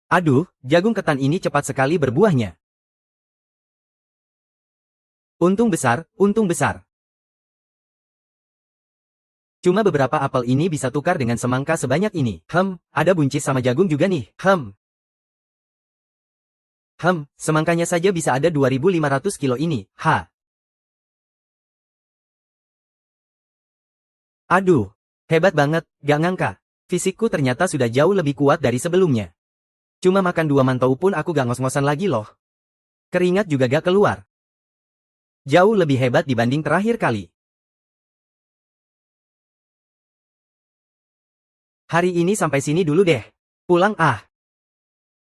Aduh, jagung ketan ini cepat sekali berbuahnya. Untung besar. Cuma beberapa apel ini bisa tukar dengan semangka sebanyak ini. Ada buncis sama jagung juga nih. Semangkanya saja bisa ada 2.500 kilo ini. Aduh, hebat banget, gak ngangka. Fisikku ternyata sudah jauh lebih kuat dari sebelumnya. Cuma makan 2 mantou pun aku gak ngos-ngosan lagi loh. Keringat juga gak keluar. Jauh lebih hebat dibanding terakhir kali. Hari ini sampai sini dulu deh. Pulang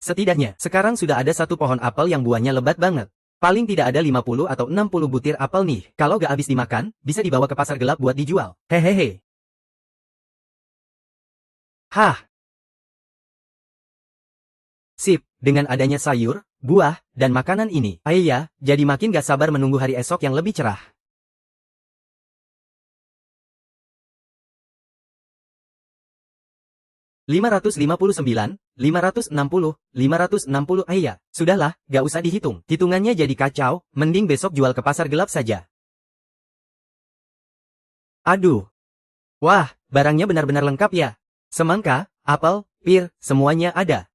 Setidaknya, sekarang sudah ada satu pohon apel yang buahnya lebat banget. Paling tidak ada 50 atau 60 butir apel nih. Kalau gak habis dimakan, bisa dibawa ke pasar gelap buat dijual. Hehehe. Sip, dengan adanya sayur, buah, dan makanan ini, jadi makin gak sabar menunggu hari esok yang lebih cerah. $559, $560, sudahlah, gak usah dihitung. Hitungannya jadi kacau, mending besok jual ke pasar gelap saja. Aduh. Wah, barangnya benar-benar lengkap ya. Semangka, apel, pir, semuanya ada.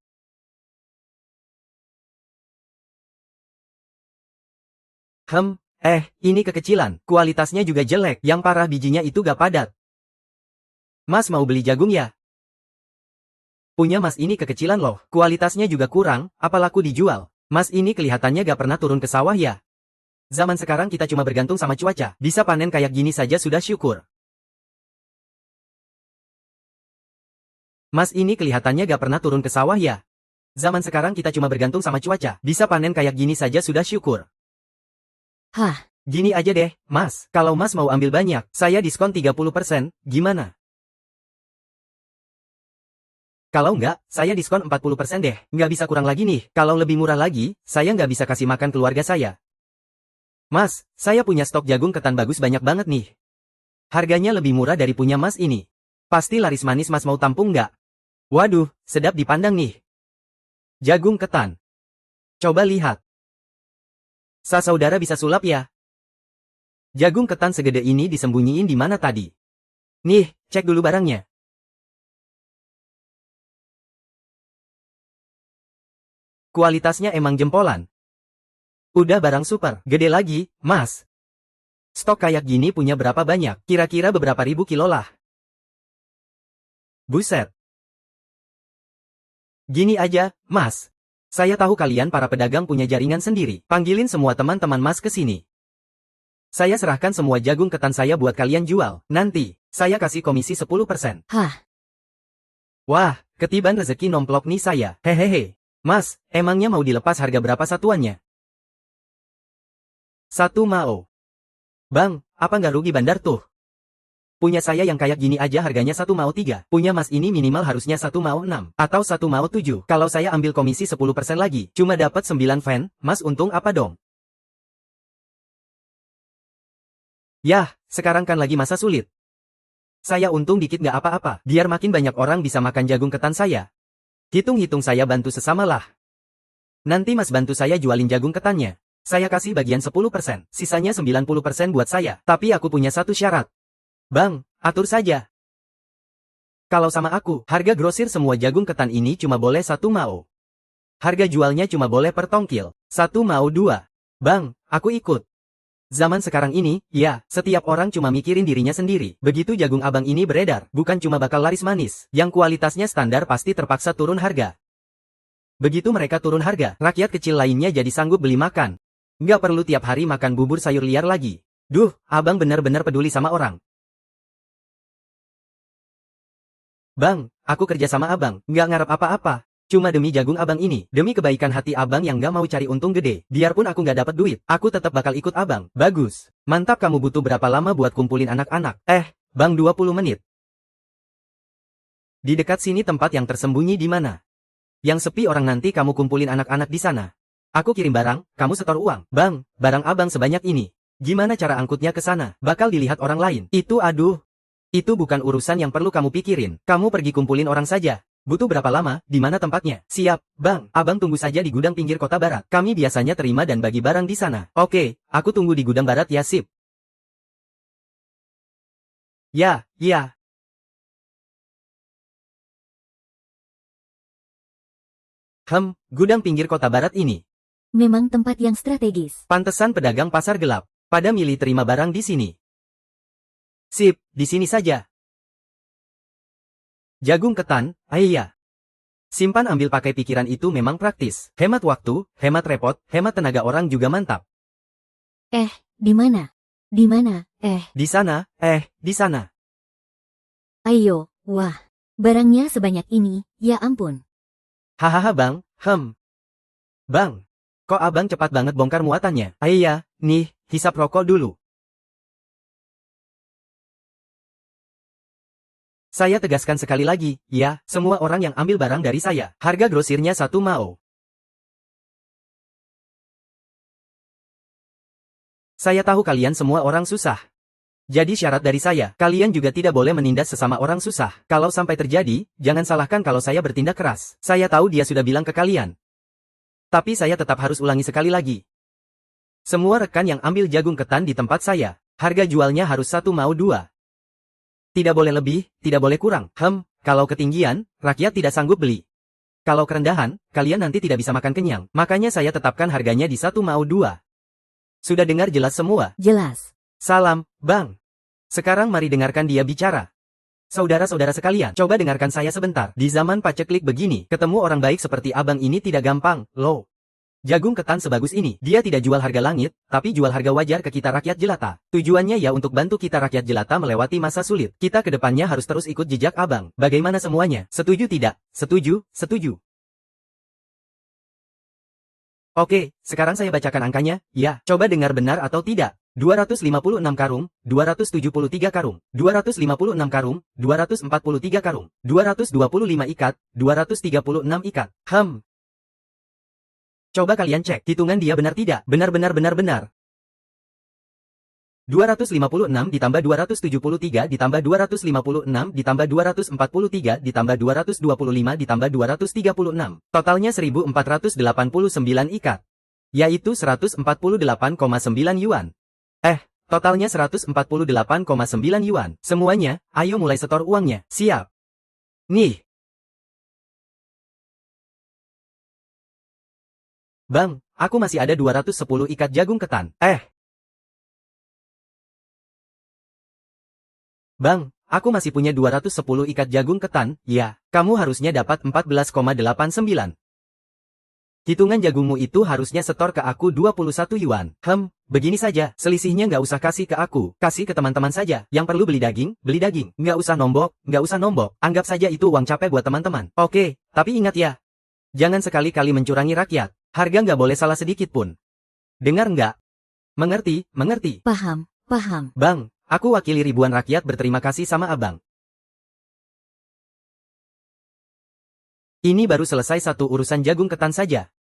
Ini kekecilan, kualitasnya juga jelek, yang parah bijinya itu gak padat. Mas mau beli jagung ya? Punya mas ini kekecilan loh. Kualitasnya juga kurang, apa laku dijual. Mas ini kelihatannya gak pernah turun ke sawah ya. Zaman sekarang kita cuma bergantung sama cuaca. Bisa panen kayak gini saja sudah syukur. Mas ini kelihatannya gak pernah turun ke sawah ya. Zaman sekarang kita cuma bergantung sama cuaca. Bisa panen kayak gini saja sudah syukur. Hah, Gini aja deh, mas. Kalau mas mau ambil banyak, saya diskon 30%, gimana? Kalau enggak, saya diskon 40% deh. Nggak bisa kurang lagi nih. Kalau lebih murah lagi, saya nggak bisa kasih makan keluarga saya. Mas, saya punya stok jagung ketan bagus banyak banget nih. Harganya lebih murah dari punya mas ini. Pasti laris manis, mas mau tampung nggak? Waduh, sedap dipandang nih. Jagung ketan. Coba lihat. Saudara bisa sulap ya? Jagung ketan segede ini disembunyiin di mana tadi? Nih, cek dulu barangnya. Kualitasnya emang jempolan. Udah barang super, gede lagi, mas. Stok kayak gini punya berapa banyak? Kira-kira beberapa ribu kilo lah. Buset. Gini aja, mas. Saya tahu kalian para pedagang punya jaringan sendiri. Panggilin semua teman-teman mas ke sini. Saya serahkan semua jagung ketan saya buat kalian jual. Nanti, saya kasih komisi 10%. hah, Wah, ketiban rezeki nomplok nih saya. Hehehe. Mas, emangnya mau dilepas harga berapa satuannya? 1 mao. Bang, apa nggak rugi bandar tuh? Punya saya yang kayak gini aja harganya 1 mao 3. Punya mas ini minimal harusnya 1 mao 6. Atau 1 mao 7. Kalau saya ambil komisi 10% lagi, cuma dapat 9 fan, mas untung apa dong? Yah, sekarang kan lagi masa sulit. Saya untung dikit nggak apa-apa, biar makin banyak orang bisa makan jagung ketan saya. Hitung-hitung saya bantu sesama lah. Nanti mas bantu saya jualin jagung ketannya. Saya kasih bagian 10%, sisanya 90% buat saya. Tapi aku punya satu syarat. Bang, atur saja. Kalau sama aku, harga grosir semua jagung ketan ini cuma boleh 1 mao. Harga jualnya cuma boleh per tongkil, 1 mao 2. Bang, aku ikut. Zaman sekarang ini, ya, setiap orang cuma mikirin dirinya sendiri. Begitu jagung abang ini beredar, bukan cuma bakal laris manis. Yang kualitasnya standar pasti terpaksa turun harga. Begitu mereka turun harga, rakyat kecil lainnya jadi sanggup beli makan. Nggak perlu tiap hari makan bubur sayur liar lagi. Duh, abang benar-benar peduli sama orang. Bang, aku kerja sama abang, nggak ngarep apa-apa. Cuma demi jagung abang ini, demi kebaikan hati abang yang nggak mau cari untung gede. Biarpun aku nggak dapat duit, aku tetap bakal ikut abang. Bagus. Mantap, kamu butuh berapa lama buat kumpulin anak-anak? Bang 20 menit. Di dekat sini tempat yang tersembunyi di mana? Yang sepi orang, nanti kamu kumpulin anak-anak di sana. Aku kirim barang, kamu setor uang. Bang, barang abang sebanyak ini. Gimana cara angkutnya ke sana? Bakal dilihat orang lain. Itu bukan urusan yang perlu kamu pikirin. Kamu pergi kumpulin orang saja. Butuh berapa lama? Di mana tempatnya? Siap, bang. Abang tunggu saja di gudang pinggir kota barat. Kami biasanya terima dan bagi barang di sana. Oke, aku tunggu di gudang barat ya, sip. Ya, iya. Gudang pinggir kota barat ini. memang tempat yang strategis. Pantesan pedagang pasar gelap pada milih terima barang di sini. Sip, di sini saja. Jagung ketan, iya. Simpan ambil pakai pikiran itu memang praktis. Hemat waktu, hemat repot, hemat tenaga orang juga mantap. Di mana? Di mana? Di sana, di sana. Ayo, wah. Barangnya sebanyak ini, ya ampun. Hahaha bang, Bang, kok abang cepat banget bongkar muatannya? Iya, nih, hisap rokok dulu. Saya tegaskan sekali lagi, ya, semua orang yang ambil barang dari saya, harga grosirnya 1 mao. Saya tahu kalian semua orang susah. Jadi syarat dari saya, kalian juga tidak boleh menindas sesama orang susah. Kalau sampai terjadi, jangan salahkan kalau saya bertindak keras. Saya tahu dia sudah bilang ke kalian. Tapi saya tetap harus ulangi sekali lagi. Semua rekan yang ambil jagung ketan di tempat saya, harga jualnya harus 1 mao 2. Tidak boleh lebih, tidak boleh kurang. Kalau ketinggian, rakyat tidak sanggup beli. Kalau kerendahan, kalian nanti tidak bisa makan kenyang. Makanya saya tetapkan harganya di 1 mao 2. Sudah dengar jelas semua? Jelas. Salam, bang. Sekarang mari dengarkan dia bicara. Saudara-saudara sekalian, coba dengarkan saya sebentar. Di zaman paceklik begini, ketemu orang baik seperti abang ini tidak gampang, loh. Jagung ketan sebagus ini, dia tidak jual harga langit, tapi jual harga wajar ke kita rakyat jelata. Tujuannya ya untuk bantu kita rakyat jelata melewati masa sulit. Kita ke depannya harus terus ikut jejak abang. Bagaimana semuanya? Setuju tidak? Setuju, setuju. Oke, sekarang saya bacakan angkanya, ya. Coba dengar benar atau tidak. 256 karung, 273 karung, 256 karung, 243 karung, 225 ikat, 236 ikat. Coba kalian cek, hitungan dia benar tidak? Benar. 256 ditambah 273 ditambah 256 ditambah 243 ditambah 225 ditambah 236. Totalnya 1489 ikat. Yaitu 148,9 yuan. Totalnya 148,9 yuan. Semuanya, ayo mulai setor uangnya. Siap. Nih. Bang, aku masih ada 210 ikat jagung ketan. Bang, aku masih punya 210 ikat jagung ketan. Ya, kamu harusnya dapat 14,89. Hitungan jagungmu itu harusnya setor ke aku 21 yuan. Begini saja, selisihnya nggak usah kasih ke aku, kasih ke teman-teman saja. Yang perlu beli daging, nggak usah nombok, anggap saja itu uang capek buat teman-teman. Oke, tapi ingat ya, jangan sekali-kali mencurangi rakyat, harga nggak boleh salah sedikit pun. Dengar nggak? Mengerti? Paham. Bang, aku wakili ribuan rakyat berterima kasih sama abang. Ini baru selesai satu urusan jagung ketan saja.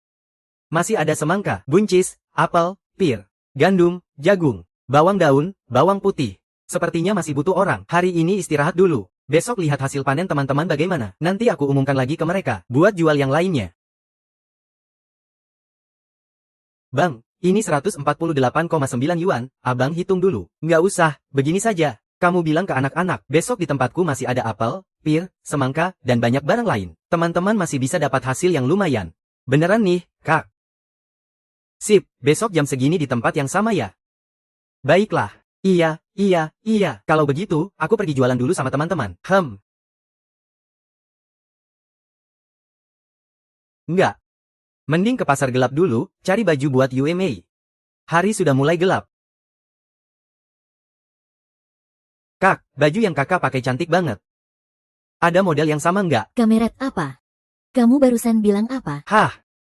Masih ada semangka, buncis, apel, pir, gandum, jagung, bawang daun, bawang putih. Sepertinya masih butuh orang. Hari ini istirahat dulu. Besok lihat hasil panen teman-teman bagaimana. Nanti aku umumkan lagi ke mereka, buat jual yang lainnya. Bang, ini 148,9 yuan, abang hitung dulu. Nggak usah, begini saja. Kamu bilang ke anak-anak, besok di tempatku masih ada apel, pir, semangka, dan banyak barang lain. Teman-teman masih bisa dapat hasil yang lumayan. Beneran nih, Kak. Sip, besok jam segini di tempat yang sama ya? Baiklah. Iya. Kalau begitu, aku pergi jualan dulu sama teman-teman. Enggak. Mending ke pasar gelap dulu, cari baju buat UMA. Hari sudah mulai gelap. Kak, baju yang kakak pakai cantik banget. Ada model yang sama nggak? Kamerat apa? Kamu barusan bilang apa?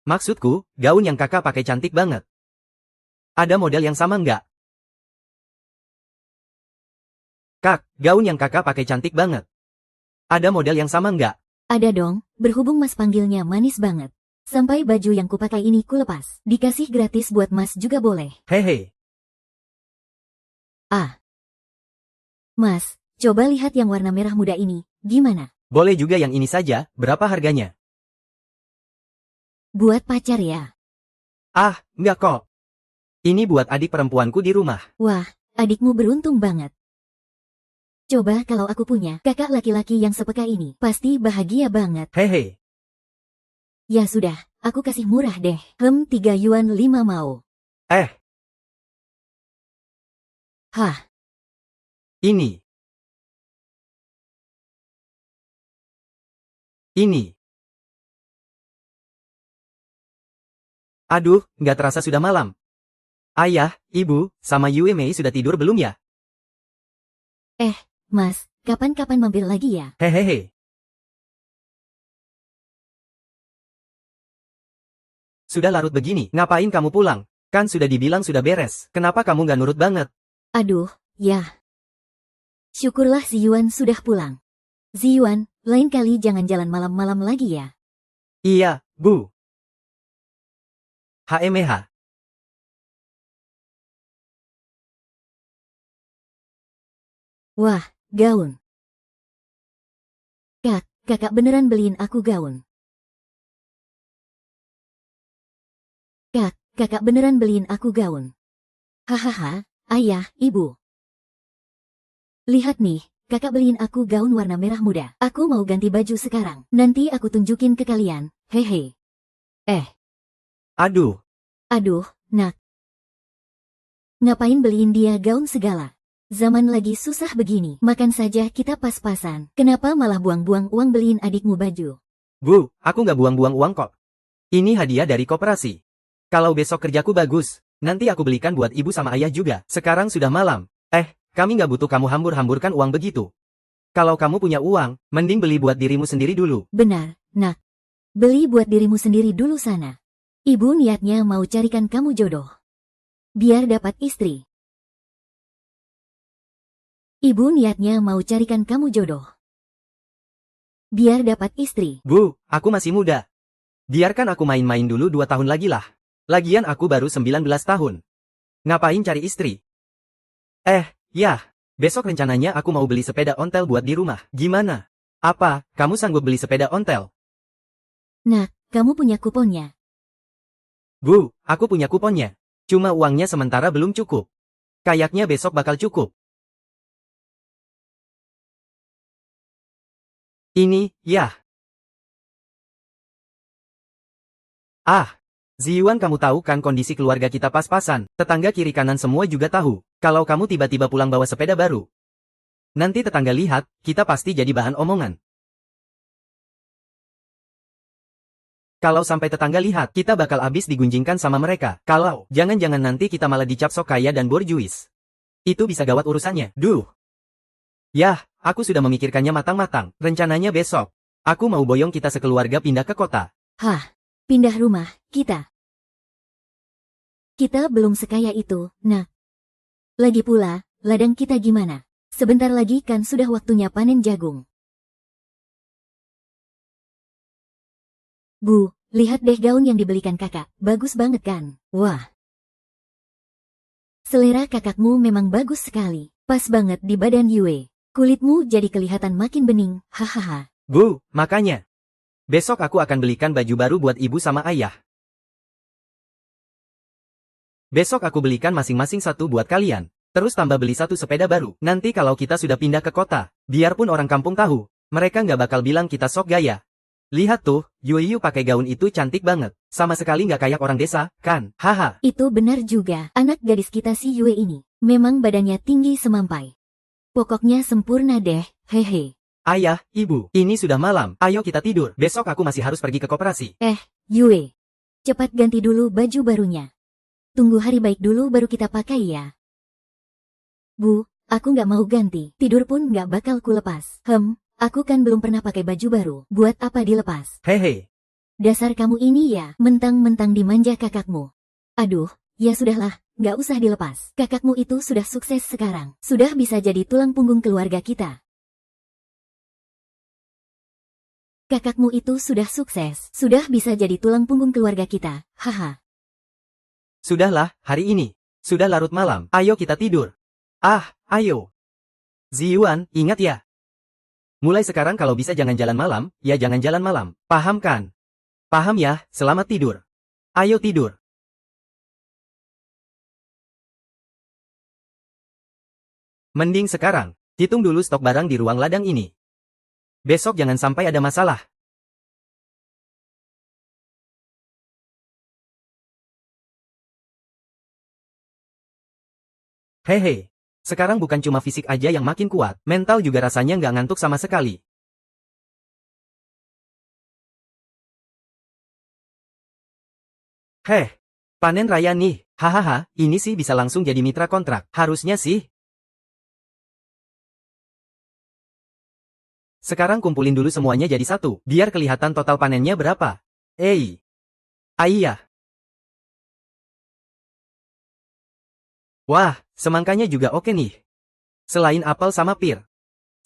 Maksudku, gaun yang kakak pakai cantik banget. Ada model yang sama nggak? Kak, gaun yang kakak pakai cantik banget. Ada model yang sama nggak? Ada dong, berhubung mas panggilnya manis banget. Sampai baju yang kupakai ini kulepas. Dikasih gratis buat mas juga boleh. Hehe. Mas, coba lihat yang warna merah muda ini, gimana? Boleh juga yang ini saja, berapa harganya? Buat pacar ya? Enggak kok. Ini buat adik perempuanku di rumah. Wah, adikmu beruntung banget. Coba kalau aku punya kakak laki-laki yang sepeka ini, pasti bahagia banget. Hehe. Ya sudah, aku kasih murah deh. 3 yuan 5 mau. Ini. Aduh, nggak terasa sudah malam. Ayah, ibu, sama Yue Mei sudah tidur belum ya? Mas, kapan-kapan mampir lagi ya? Hehehe. Sudah larut begini, ngapain kamu pulang? Kan sudah dibilang sudah beres, kenapa kamu nggak nurut banget? Aduh, ya. Syukurlah Ziyuan sudah pulang. Ziyuan, lain kali jangan jalan malam-malam lagi ya. Iya, Bu. HMH. Wah, gaun. Kakak beneran beliin aku gaun. Kakak beneran beliin aku gaun. Hahaha, ayah, ibu. Lihat nih, kakak beliin aku gaun warna merah muda. Aku mau ganti baju sekarang. Nanti aku tunjukin ke kalian. Hehe. Aduh. Nak. Ngapain beliin dia gaun segala? Zaman lagi susah begini, makan saja kita pas-pasan. Kenapa malah buang-buang uang beliin adikmu baju? Bu, aku nggak buang-buang uang kok. Ini hadiah dari koperasi. Kalau besok kerjaku bagus, nanti aku belikan buat ibu sama ayah juga. Sekarang sudah malam. Kami nggak butuh kamu hambur-hamburkan uang begitu. Kalau kamu punya uang, mending beli buat dirimu sendiri dulu. Benar, nak. Beli buat dirimu sendiri dulu sana. Ibu niatnya mau carikan kamu jodoh. Biar dapat istri. Ibu niatnya mau carikan kamu jodoh. Biar dapat istri. Bu, aku masih muda. Biarkan aku main-main dulu 2 tahun lagi lah. Lagian aku baru 19 tahun. Ngapain cari istri? Ya. Besok rencananya aku mau beli sepeda ontel buat di rumah. Gimana? Apa, kamu sanggup beli sepeda ontel? Nak, kamu punya kuponnya. Bu, aku punya kuponnya. Cuma uangnya sementara belum cukup. Kayaknya besok bakal cukup. Ini, ya. Ziyuan, kamu tahu kan kondisi keluarga kita pas-pasan. Tetangga kiri kanan semua juga tahu. Kalau kamu tiba-tiba pulang bawa sepeda baru. Nanti tetangga lihat, kita pasti jadi bahan omongan. Kalau sampai tetangga lihat, kita bakal habis digunjingkan sama mereka. Kalau, jangan-jangan nanti kita malah dicap sok kaya dan borjuis. Itu bisa gawat urusannya. Duh. Yah, aku sudah memikirkannya matang-matang. Rencananya besok, aku mau boyong kita sekeluarga pindah ke kota. Hah, pindah rumah, kita. Kita belum sekaya itu, nak. Lagi pula, ladang kita gimana? Sebentar lagi kan sudah waktunya panen jagung. Bu, lihat deh gaun yang dibelikan kakak, bagus banget kan? Wah. Selera kakakmu memang bagus sekali, pas banget di badan Yue. Kulitmu jadi kelihatan makin bening, hahaha. Bu, makanya. Besok aku akan belikan baju baru buat ibu sama ayah. Besok aku belikan masing-masing satu buat kalian. Terus tambah beli satu sepeda baru. Nanti kalau kita sudah pindah ke kota, biarpun orang kampung tahu, mereka nggak bakal bilang kita sok gaya. Lihat tuh, Yue pakai gaun itu cantik banget. Sama sekali nggak kayak orang desa, kan? Haha. Itu benar juga, anak gadis kita si Yue ini. Memang badannya tinggi semampai. Pokoknya sempurna deh, hehe. Ayah, ibu, ini sudah malam. Ayo kita tidur. Besok aku masih harus pergi ke koperasi. Yue. Cepat ganti dulu baju barunya. Tunggu hari baik dulu baru kita pakai ya. Bu, aku nggak mau ganti. Tidur pun nggak bakal kulepas. Aku kan belum pernah pakai baju baru. Buat apa dilepas? Hehe. Dasar kamu ini ya, mentang-mentang dimanja kakakmu. Aduh, ya sudahlah, nggak usah dilepas. Kakakmu itu sudah sukses sekarang. Sudah bisa jadi tulang punggung keluarga kita. Kakakmu itu sudah sukses. Sudah bisa jadi tulang punggung keluarga kita. Haha. Sudahlah, hari ini. Sudah larut malam. Ayo kita tidur. Ayo. Ziyuan, ingat ya. Mulai sekarang kalau bisa jangan jalan malam, ya jangan jalan malam. Paham kan? Paham ya, selamat tidur. Ayo tidur. Mending sekarang, hitung dulu stok barang di ruang ladang ini. Besok jangan sampai ada masalah. Hehe. Sekarang bukan cuma fisik aja yang makin kuat, mental juga rasanya nggak ngantuk sama sekali. Panen raya nih. Hahaha, ini sih bisa langsung jadi mitra kontrak. Harusnya sih. Sekarang kumpulin dulu semuanya jadi satu, biar kelihatan total panennya berapa. Ayah. Wah, semangkanya juga oke nih. Selain apel sama pir.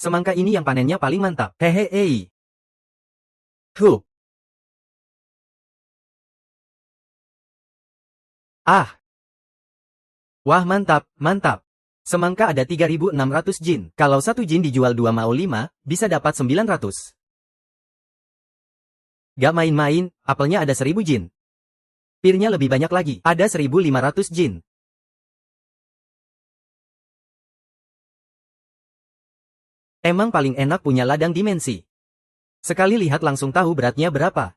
Semangka ini yang panennya paling mantap. Hehe. Wah, mantap. Semangka ada 3.600 jin. Kalau satu jin dijual 2 mau 5, bisa dapat 900. Gak main-main, apelnya ada 1.000 jin. Pirnya lebih banyak lagi, ada 1.500 jin. Emang paling enak punya ladang dimensi. Sekali lihat langsung tahu beratnya berapa.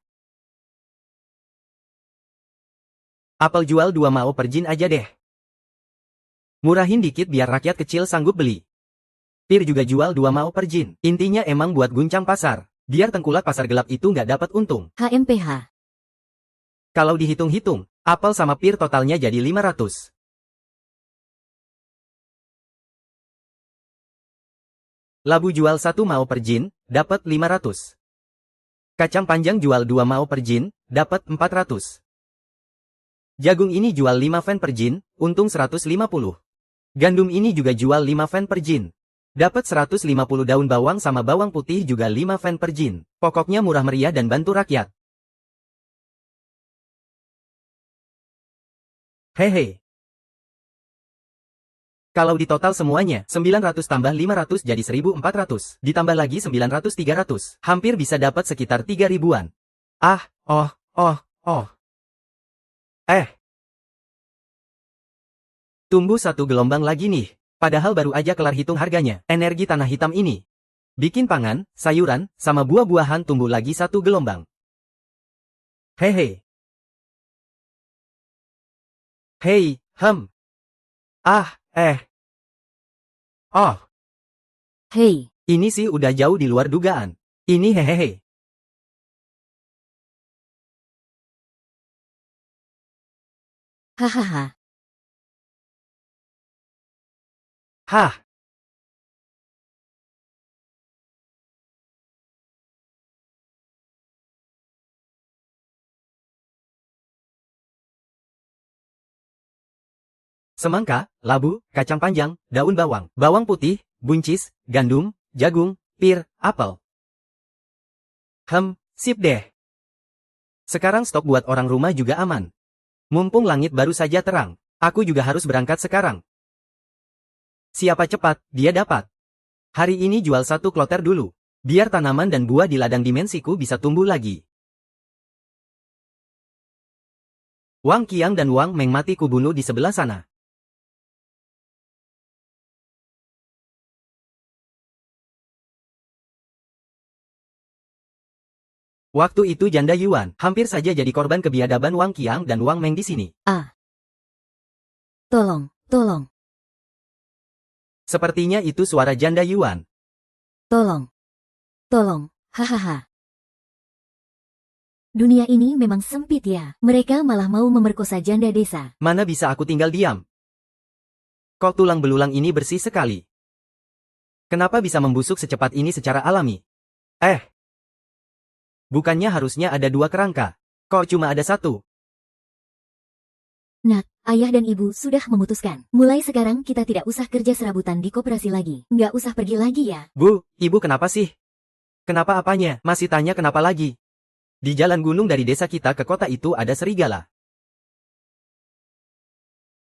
Apel jual 2 mau per jin aja deh. Murahin dikit biar rakyat kecil sanggup beli. Pir juga jual 2 mao per jin. Intinya emang buat guncang pasar. Biar tengkulak pasar gelap itu nggak dapat untung. HMPH. Kalau dihitung-hitung, apel sama pir totalnya jadi 500. Labu jual 1 mao per jin, dapat 500. Kacang panjang jual 2 mao per jin, dapat 400. Jagung ini jual 5 fen per jin, untung 150. Gandum ini juga jual 5 fen per jin. Dapat 150 daun bawang sama bawang putih juga 5 fen per jin. Pokoknya murah meriah dan bantu rakyat. Hehe. Kalau ditotal semuanya, 900 tambah 500 jadi 1400. Ditambah lagi 900 300. Hampir bisa dapat sekitar 3 ribuan. Ah, oh. Tumbuh satu gelombang lagi nih. Padahal baru aja kelar hitung harganya. Energi tanah hitam ini bikin pangan, sayuran, sama buah-buahan tumbuh lagi satu gelombang. Hehe. Hei, Ah, Oh, Hei, ini sih udah jauh di luar dugaan. Ini hehehe. hahaha. Hah. Semangka, labu, kacang panjang, daun bawang, bawang putih, buncis, gandum, jagung, pir, apel. Sip deh. Sekarang stok buat orang rumah juga aman. Mumpung langit baru saja terang, aku juga harus berangkat sekarang. Siapa cepat, dia dapat. Hari ini jual satu kloter dulu, biar tanaman dan buah di ladang dimensiku bisa tumbuh lagi. Wang Qiang dan Wang Meng mati kubunuh di sebelah sana. Waktu itu janda Yuan hampir saja jadi korban kebiadaban Wang Qiang dan Wang Meng di sini. Tolong. Sepertinya itu suara janda Yuan. Tolong. Hahaha. Dunia ini memang sempit ya. Mereka malah mau memerkosa janda desa. Mana bisa aku tinggal diam? Kok tulang belulang ini bersih sekali? Kenapa bisa membusuk secepat ini secara alami? Bukannya harusnya ada 2 kerangka. Kok cuma ada 1? Nak, ayah dan ibu sudah memutuskan. Mulai sekarang kita tidak usah kerja serabutan di koperasi lagi. Nggak usah pergi lagi ya. Bu, ibu kenapa sih? Kenapa apanya? Masih tanya kenapa lagi? Di jalan gunung dari desa kita ke kota itu ada serigala.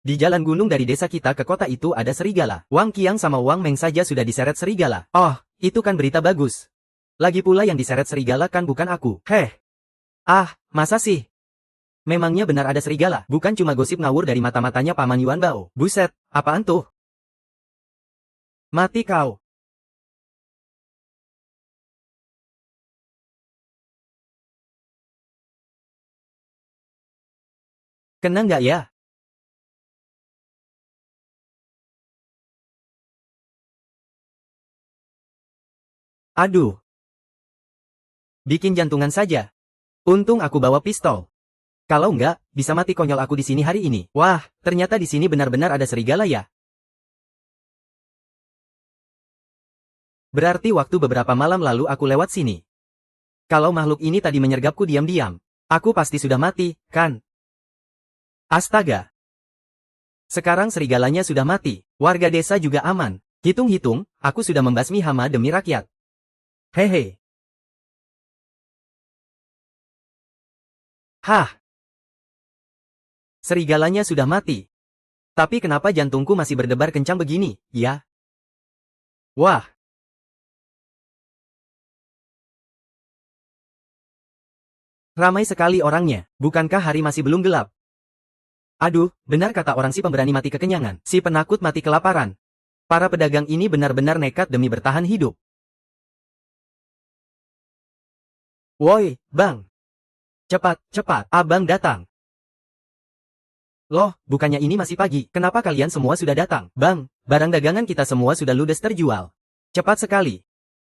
Di jalan gunung dari desa kita ke kota itu ada serigala. Wang Qiang sama Wang Meng saja sudah diseret serigala. Oh, itu kan berita bagus. Lagi pula yang diseret serigala kan bukan aku. Masa sih? Memangnya benar ada serigala? Bukan cuma gosip ngawur dari mata-matanya Paman Yuan Bao. Buset, apaan tuh? Mati kau. Kena nggak ya? Aduh. Bikin jantungan saja. Untung aku bawa pistol. Kalau enggak, bisa mati konyol aku di sini hari ini. Wah, ternyata di sini benar-benar ada serigala ya. Berarti waktu beberapa malam lalu aku lewat sini. Kalau makhluk ini tadi menyergapku diam-diam, aku pasti sudah mati, kan? Astaga. Sekarang serigalanya sudah mati, warga desa juga aman. Hitung-hitung, aku sudah membasmi hama demi rakyat. Hehe. Serigalanya sudah mati. Tapi kenapa jantungku masih berdebar kencang begini, ya? Wah. Ramai sekali orangnya, bukankah hari masih belum gelap? Aduh, benar kata orang si pemberani mati kekenyangan, si penakut mati kelaparan. Para pedagang ini benar-benar nekat demi bertahan hidup. Woi, bang. Cepat, abang datang. Loh, bukannya ini masih pagi, kenapa kalian semua sudah datang? Bang, barang dagangan kita semua sudah ludes terjual. Cepat sekali.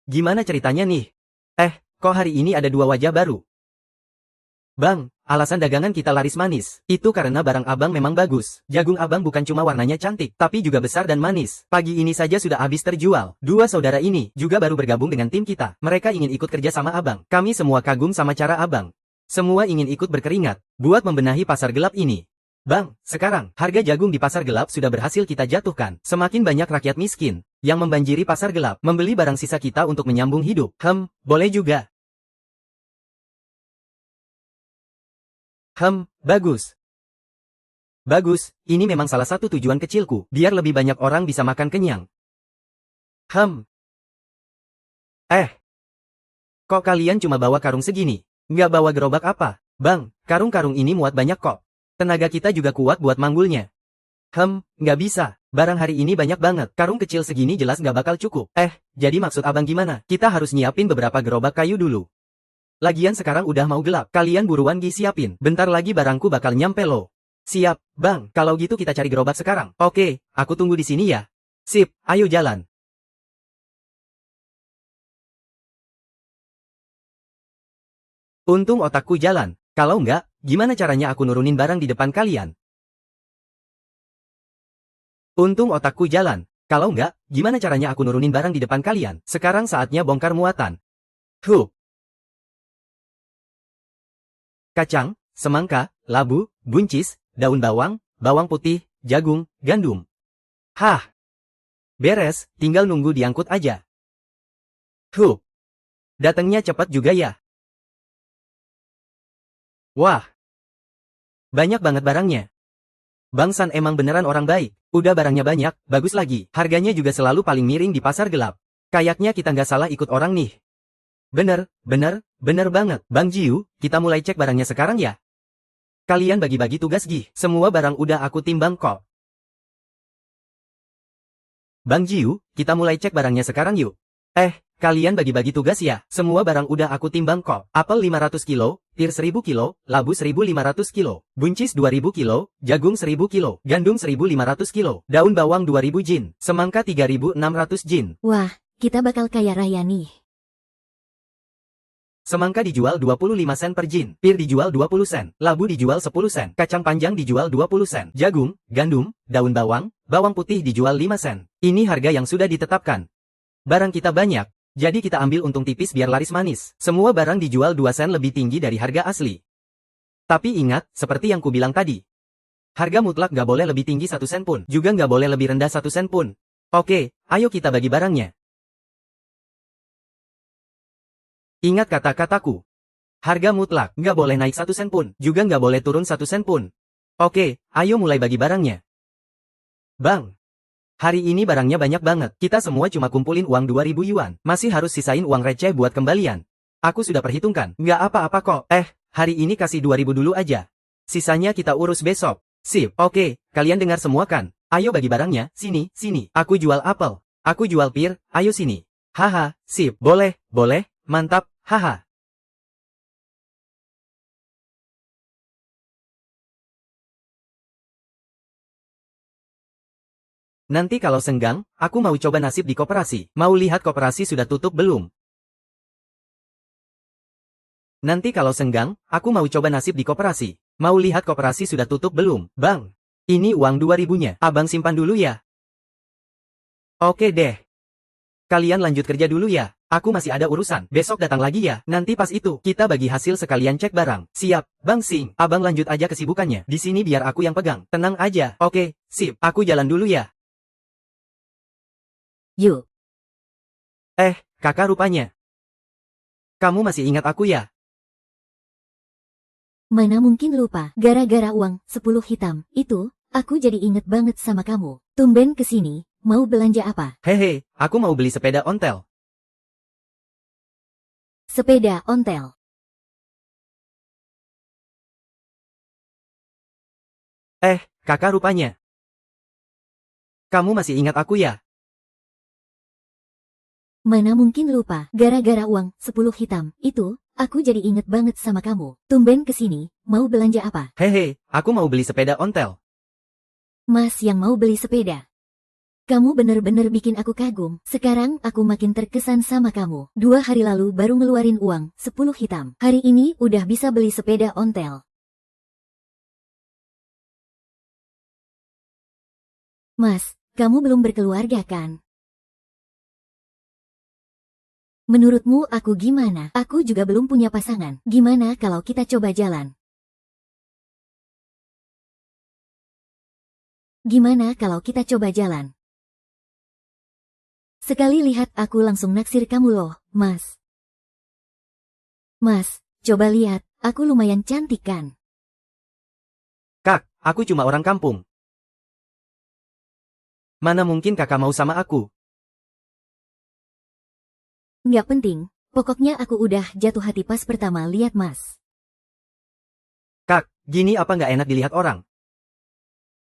Gimana ceritanya nih? Kok hari ini ada dua wajah baru? Bang, alasan dagangan kita laris manis. Itu karena barang abang memang bagus. Jagung abang bukan cuma warnanya cantik, tapi juga besar dan manis. Pagi ini saja sudah habis terjual. Dua saudara ini juga baru bergabung dengan tim kita. Mereka ingin ikut kerja sama abang. Kami semua kagum sama cara abang. Semua ingin ikut berkeringat, buat membenahi pasar gelap ini. Bang, sekarang, harga jagung di pasar gelap sudah berhasil kita jatuhkan. Semakin banyak rakyat miskin yang membanjiri pasar gelap, membeli barang sisa kita untuk menyambung hidup. Boleh juga. Bagus. Bagus, ini memang salah satu tujuan kecilku, biar lebih banyak orang bisa makan kenyang. Kok kalian cuma bawa karung segini? Nggak bawa gerobak apa? Bang, karung-karung ini muat banyak kok. Tenaga kita juga kuat buat manggulnya. Nggak bisa. Barang hari ini banyak banget. Karung kecil segini jelas nggak bakal cukup. Jadi maksud abang gimana? Kita harus nyiapin beberapa gerobak kayu dulu. Lagian sekarang udah mau gelap. Kalian buruan siapin. Bentar lagi barangku bakal nyampe loh. Siap, bang. Kalau gitu kita cari gerobak sekarang. Oke, aku tunggu di sini ya. Sip, ayo jalan. Untung otakku jalan. Kalau enggak, gimana caranya aku nurunin barang di depan kalian? Untung otakku jalan. Kalau enggak, gimana caranya aku nurunin barang di depan kalian? Sekarang saatnya bongkar muatan. Kacang, semangka, labu, buncis, daun bawang, bawang putih, jagung, gandum. Beres, tinggal nunggu diangkut aja. Datangnya cepat juga ya. Wah, banyak banget barangnya. Bang San emang beneran orang baik. Udah barangnya banyak, bagus lagi. Harganya juga selalu paling miring di pasar gelap. Kayaknya kita nggak salah ikut orang nih. Bener banget. Bang Jiu, kita mulai cek barangnya sekarang ya. Kalian bagi-bagi tugas Gi. Semua barang udah aku timbang kok. Bang Jiu, kita mulai cek barangnya sekarang yuk. Kalian bagi-bagi tugas ya. Semua barang udah aku timbang kok. Apel 500 kilo, pir 1000 kilo, labu 1500 kilo, buncis 2000 kilo, jagung 1000 kilo, gandum 1500 kilo, daun bawang 2000 jin, semangka 3600 jin. Wah, kita bakal kaya raya nih. Semangka dijual 25 sen per jin, pir dijual 20 sen, labu dijual 10 sen, kacang panjang dijual 20 sen, jagung, gandum, daun bawang, bawang putih dijual 5 sen. Ini harga yang sudah ditetapkan. Barang kita banyak, jadi kita ambil untung tipis biar laris manis. Semua barang dijual 2 sen lebih tinggi dari harga asli. Tapi ingat, seperti yang kubilang tadi. Harga mutlak nggak boleh lebih tinggi 1 sen pun, juga nggak boleh lebih rendah 1 sen pun. Oke, ayo kita bagi barangnya. Ingat kata-kataku. Harga mutlak, nggak boleh naik 1 sen pun, juga nggak boleh turun 1 sen pun. Oke, ayo mulai bagi barangnya. Bang, hari ini barangnya banyak banget, kita semua cuma kumpulin uang 2000 yuan, masih harus sisain uang receh buat kembalian. Aku sudah perhitungkan, nggak apa-apa kok. Hari ini kasih 2000 dulu aja. Sisanya kita urus besok. Sip, oke, kalian dengar semua kan? Ayo bagi barangnya, sini. Aku jual apel, aku jual pir, ayo sini. Haha, sip, boleh, mantap, haha. Nanti kalau senggang, aku mau coba nasib di koperasi. Mau lihat koperasi sudah tutup belum? Nanti kalau senggang, aku mau coba nasib di koperasi. Mau lihat koperasi sudah tutup belum? Bang, ini uang 2000-nya. Abang simpan dulu ya. Oke deh. Kalian lanjut kerja dulu ya. Aku masih ada urusan. Besok datang lagi ya. Nanti pas itu, kita bagi hasil sekalian cek barang. Siap, Bang Sing. Abang lanjut aja kesibukannya. Di sini biar aku yang pegang. Tenang aja. Oke, sip. Aku jalan dulu ya. Yuk. Kakak rupanya. Kamu masih ingat aku ya? Mana mungkin lupa, gara-gara uang 10 hitam, itu, aku jadi inget banget sama kamu. Tumben kesini, mau belanja apa? Hehe, aku mau beli sepeda ontel. Sepeda ontel. Kakak rupanya. Kamu masih ingat aku ya? Mana mungkin lupa, gara-gara uang 10 hitam, itu, aku jadi inget banget sama kamu. Tumben kesini, mau belanja apa? Hehe, aku mau beli sepeda ontel. Mas yang mau beli sepeda. Kamu bener-bener bikin aku kagum. Sekarang aku makin terkesan sama kamu. 2 hari lalu baru ngeluarin uang 10 hitam. Hari ini udah bisa beli sepeda ontel. Mas, kamu belum berkeluarga kan? Menurutmu aku gimana? Aku juga belum punya pasangan. Gimana kalau kita coba jalan? Gimana kalau kita coba jalan? Sekali lihat aku langsung naksir kamu loh, Mas. Mas, coba lihat, aku lumayan cantik kan? Kak, aku cuma orang kampung. Mana mungkin kakak mau sama aku? Nggak penting, pokoknya aku udah jatuh hati pas pertama lihat Mas. Kak, gini apa nggak enak dilihat orang?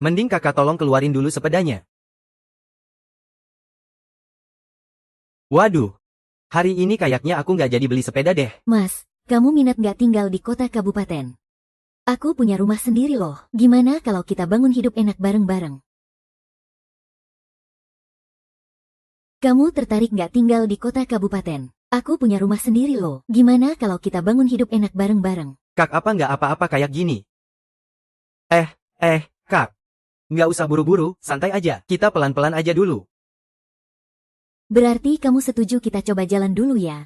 Mending kakak tolong keluarin dulu sepedanya. Waduh, hari ini kayaknya aku nggak jadi beli sepeda deh. Mas, kamu minat nggak tinggal di kota kabupaten? Aku punya rumah sendiri loh. Gimana kalau kita bangun hidup enak bareng-bareng? Kamu tertarik nggak tinggal di kota kabupaten? Aku punya rumah sendiri loh. Gimana kalau kita bangun hidup enak bareng-bareng? Kak apa nggak apa-apa kayak gini? Kak. Nggak usah buru-buru, santai aja. Kita pelan-pelan aja dulu. Berarti kamu setuju kita coba jalan dulu ya?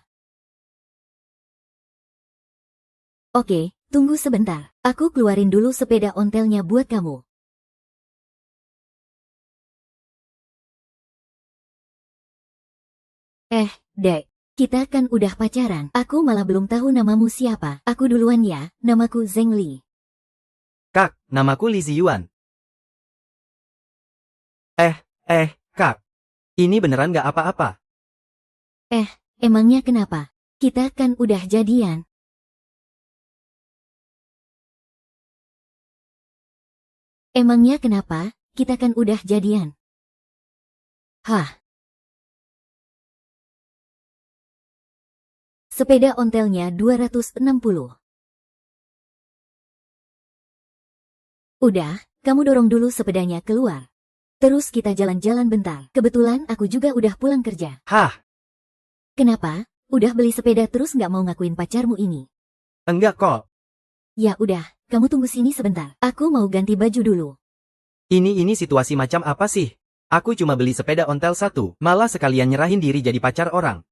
Oke, tunggu sebentar. Aku keluarin dulu sepeda ontelnya buat kamu. Dek, kita kan udah pacaran. Aku malah belum tahu namamu siapa. Aku duluan ya, namaku Zheng Li. Kak, namaku Li Ziyuan. Kak. Ini beneran nggak apa-apa. Emangnya kenapa? Kita kan udah jadian. Emangnya kenapa? Kita kan udah jadian. Hah? Sepeda ontelnya 260. Udah, kamu dorong dulu sepedanya keluar. Terus kita jalan-jalan bentar. Kebetulan aku juga udah pulang kerja. Hah? Kenapa? Udah beli sepeda terus nggak mau ngakuin pacarmu ini? Enggak kok. Ya udah, kamu tunggu sini sebentar. Aku mau ganti baju dulu. Ini situasi macam apa sih? Aku cuma beli sepeda ontel satu, malah sekalian nyerahin diri jadi pacar orang.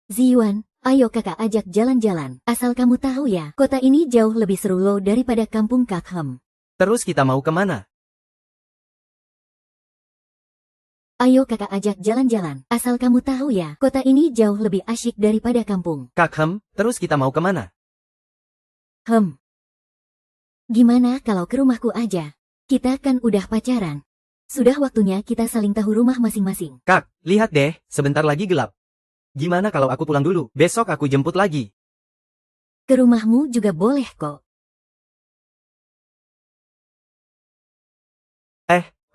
Ziyuan, ayo kakak ajak jalan-jalan. Asal kamu tahu ya, kota ini jauh lebih seru loh daripada kampung Kakhem. Terus kita mau kemana? Ayo kakak ajak jalan-jalan. Asal kamu tahu ya, kota ini jauh lebih asyik daripada kampung. Kakhem, terus kita mau kemana? Gimana kalau ke rumahku aja? Kita kan udah pacaran. Sudah waktunya kita saling tahu rumah masing-masing. Kak, lihat deh, sebentar lagi gelap. Gimana kalau aku pulang dulu? Besok aku jemput lagi. Ke rumahmu juga boleh kok.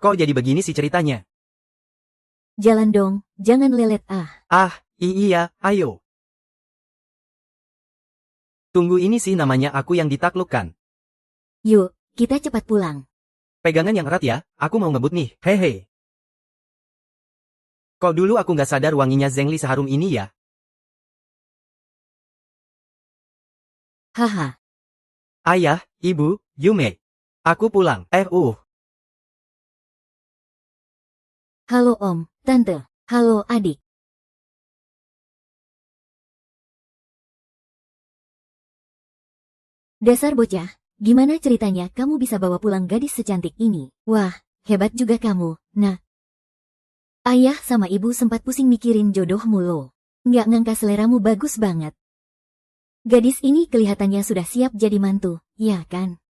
Kok jadi begini sih ceritanya? Jalan dong, jangan lelet Iya, ayo. Tunggu ini sih namanya aku yang ditaklukkan. Yuk, kita cepat pulang. Pegangan yang erat ya, aku mau ngebut nih, hehe. Kok dulu aku nggak sadar wanginya Zheng Li seharum ini ya? Haha. Ayah, ibu, Yume. Aku pulang. Halo om, tante. Halo adik. Dasar bocah, gimana ceritanya kamu bisa bawa pulang gadis secantik ini? Wah, hebat juga kamu, nah. Ayah sama ibu sempat pusing mikirin jodohmu loh. Nggak ngangka seleramu bagus banget. Gadis ini kelihatannya sudah siap jadi mantu, ya kan?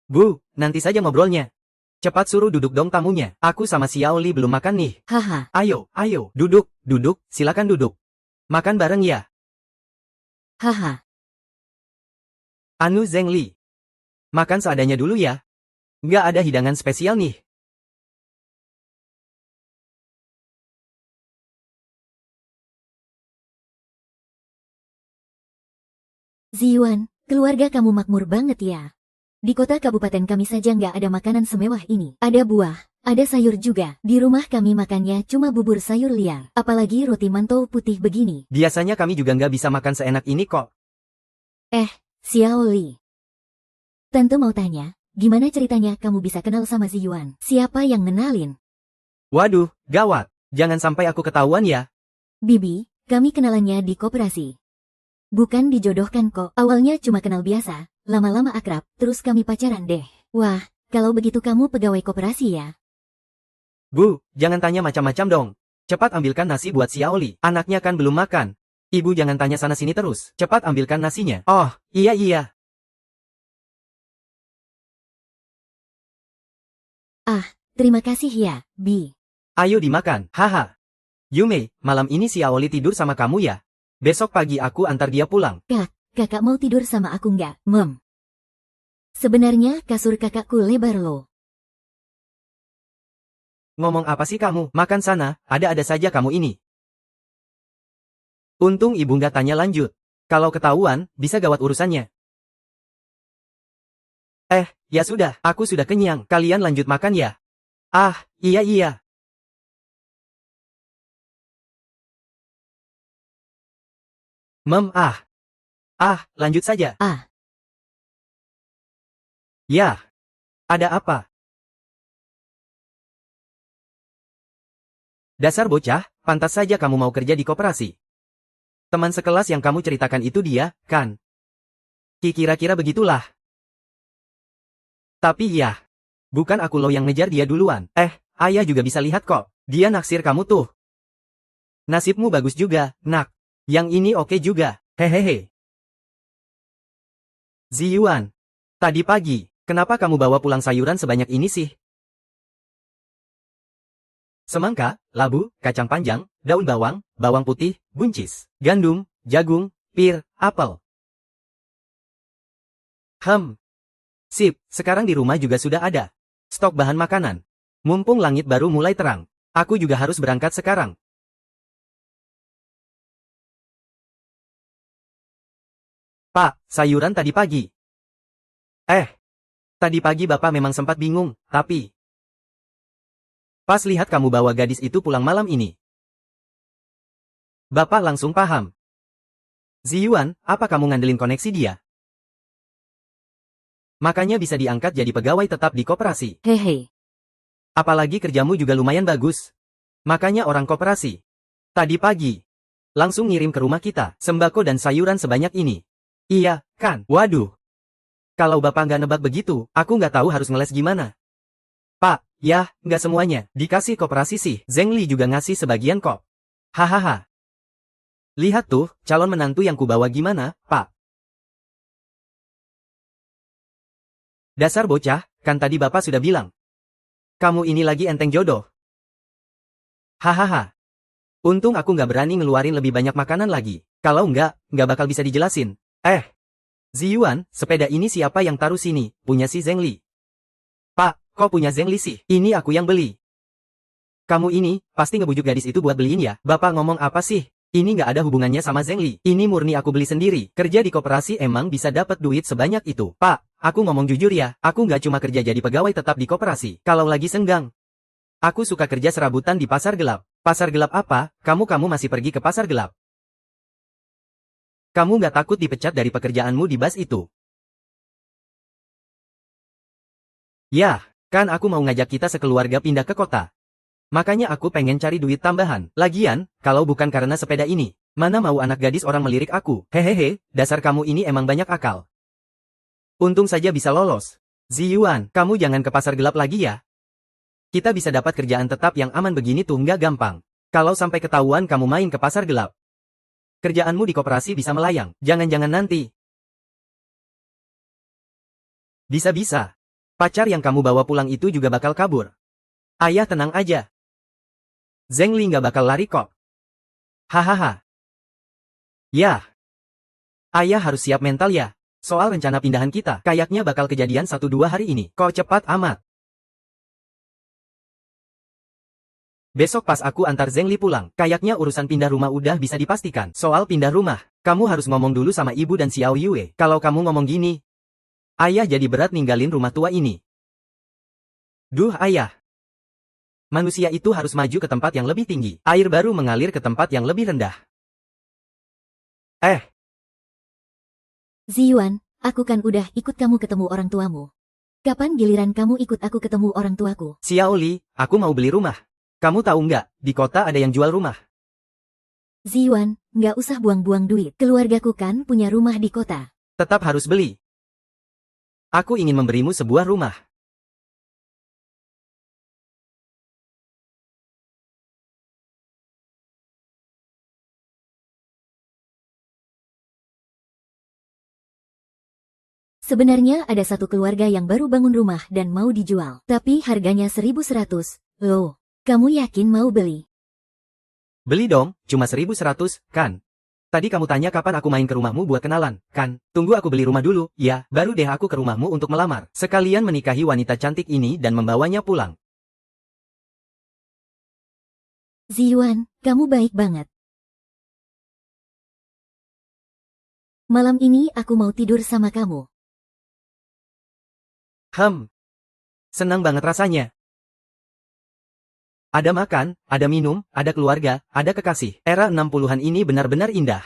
Bu, nanti saja ngobrolnya. Cepat suruh duduk dong tamunya. Aku sama Xiao Li belum makan nih. Haha. Ayo, duduk, silakan duduk. Makan bareng ya. Haha. Anu Zheng Li. Makan seadanya dulu ya. Nggak ada hidangan spesial nih. Ziyuan, keluarga kamu makmur banget ya. Di kota kabupaten kami saja nggak ada makanan semewah ini. Ada buah, ada sayur juga. Di rumah kami makannya cuma bubur sayur liar. Apalagi roti mantou putih begini. Biasanya kami juga nggak bisa makan seenak ini kok. Xiao Li. Tante mau tanya, gimana ceritanya kamu bisa kenal sama Ziyuan? Siapa yang ngenalin? Waduh, gawat. Jangan sampai aku ketahuan ya. Bibi, kami kenalannya di koperasi. Bukan dijodohkan kok. Awalnya cuma kenal biasa, lama-lama akrab, terus kami pacaran deh. Wah, kalau begitu kamu pegawai koperasi ya? Bu, jangan tanya macam-macam dong. Cepat ambilkan nasi buat Xiaoli. Anaknya kan belum makan. Ibu jangan tanya sana-sini terus. Cepat ambilkan nasinya. Oh, iya. Terima kasih ya, Bi. Ayo dimakan. Haha. Yume, malam ini Xiaoli tidur sama kamu ya? Besok pagi aku antar dia pulang. Kakak mau tidur sama aku nggak, Mom? Sebenarnya kasur kakakku lebar loh. Ngomong apa sih kamu? Makan sana, ada-ada saja kamu ini. Untung ibu nggak tanya lanjut. Kalau ketahuan, bisa gawat urusannya. Ya sudah, aku sudah kenyang. Kalian lanjut makan ya? Iya. Mem, lanjut saja. Ya, ada apa? Dasar bocah, pantas saja kamu mau kerja di koperasi. Teman sekelas yang kamu ceritakan itu dia, kan? Kira-kira begitulah. Tapi ya, bukan aku loh yang ngejar dia duluan. Ayah juga bisa lihat kok. Dia naksir kamu tuh. Nasibmu bagus juga, nak. Yang ini oke juga. Hehehe. Ziyuan, tadi pagi, kenapa kamu bawa pulang sayuran sebanyak ini sih? Semangka, labu, kacang panjang, daun bawang, bawang putih, buncis, gandum, jagung, pir, apel. Sip, sekarang di rumah juga sudah ada stok bahan makanan. Mumpung langit baru mulai terang, aku juga harus berangkat sekarang. Pak, sayuran tadi pagi. Tadi pagi Bapak memang sempat bingung, tapi pas lihat kamu bawa gadis itu pulang malam ini, Bapak langsung paham. Ziyuan, apa kamu ngandelin koneksi dia? Makanya bisa diangkat jadi pegawai tetap di koperasi. Hehe. Apalagi kerjamu juga lumayan bagus. Makanya orang koperasi tadi pagi langsung ngirim ke rumah kita sembako dan sayuran sebanyak ini. Iya, kan? Waduh. Kalau Bapak nggak nebak begitu, aku nggak tahu harus ngeles gimana. Pak, ya, nggak semuanya. Dikasih koperasi sih. Zheng Li juga ngasih sebagian kok. Hahaha. Lihat tuh, calon menantu yang kubawa gimana, Pak. Dasar bocah, kan tadi Bapak sudah bilang. Kamu ini lagi enteng jodoh. Hahaha. Untung aku nggak berani ngeluarin lebih banyak makanan lagi. Kalau nggak bakal bisa dijelasin. Ziyuan, sepeda ini siapa yang taruh sini? Punya si Zheng Li. Pak, kok punya Zheng Li sih? Ini aku yang beli. Kamu ini, pasti ngebujuk gadis itu buat beliin ya? Bapak ngomong apa sih? Ini nggak ada hubungannya sama Zheng Li. Ini murni aku beli sendiri. Kerja di koperasi emang bisa dapat duit sebanyak itu. Pak, aku ngomong jujur ya, aku nggak cuma kerja jadi pegawai tetap di koperasi. Kalau lagi senggang, aku suka kerja serabutan di pasar gelap. Pasar gelap apa? Kamu masih pergi ke pasar gelap? Kamu nggak takut dipecat dari pekerjaanmu di bas itu? Ya, kan aku mau ngajak kita sekeluarga pindah ke kota. Makanya aku pengen cari duit tambahan. Lagian, kalau bukan karena sepeda ini, mana mau anak gadis orang melirik aku. Hehehe, dasar kamu ini emang banyak akal. Untung saja bisa lolos. Ziyuan, kamu jangan ke pasar gelap lagi ya. Kita bisa dapat kerjaan tetap yang aman begini tuh nggak gampang. Kalau sampai ketahuan kamu main ke pasar gelap, kerjaanmu di koperasi bisa melayang. Jangan-jangan nanti bisa-bisa pacar yang kamu bawa pulang itu juga bakal kabur. Ayah tenang aja. Zheng Li nggak bakal lari kok. Hahaha. Ya. Ayah harus siap mental ya. Soal rencana pindahan kita, kayaknya bakal kejadian 1-2 hari ini. Kok cepat amat. Besok pas aku antar Zhengli pulang, kayaknya urusan pindah rumah udah bisa dipastikan. Soal pindah rumah, kamu harus ngomong dulu sama ibu dan Xiao Yue. Kalau kamu ngomong gini, ayah jadi berat ninggalin rumah tua ini. Duh ayah. Manusia itu harus maju ke tempat yang lebih tinggi. Air baru mengalir ke tempat yang lebih rendah. Ziyuan, aku kan udah ikut kamu ketemu orang tuamu. Kapan giliran kamu ikut aku ketemu orang tuaku? Xiao Li, aku mau beli rumah. Kamu tahu nggak, di kota ada yang jual rumah. Ziyuan, nggak usah buang-buang duit. Keluargaku kan punya rumah di kota. Tetap harus beli. Aku ingin memberimu sebuah rumah. Sebenarnya ada satu keluarga yang baru bangun rumah dan mau dijual. Tapi harganya 1.100. Loh, kamu yakin mau beli? Beli dong, cuma 1.100, kan? Tadi kamu tanya kapan aku main ke rumahmu buat kenalan, kan? Tunggu aku beli rumah dulu, ya, baru deh aku ke rumahmu untuk melamar. Sekalian menikahi wanita cantik ini dan membawanya pulang. Ziyuan, kamu baik banget. Malam ini aku mau tidur sama kamu. Senang banget rasanya. Ada makan, ada minum, ada keluarga, ada kekasih. Era 60-an ini benar-benar indah.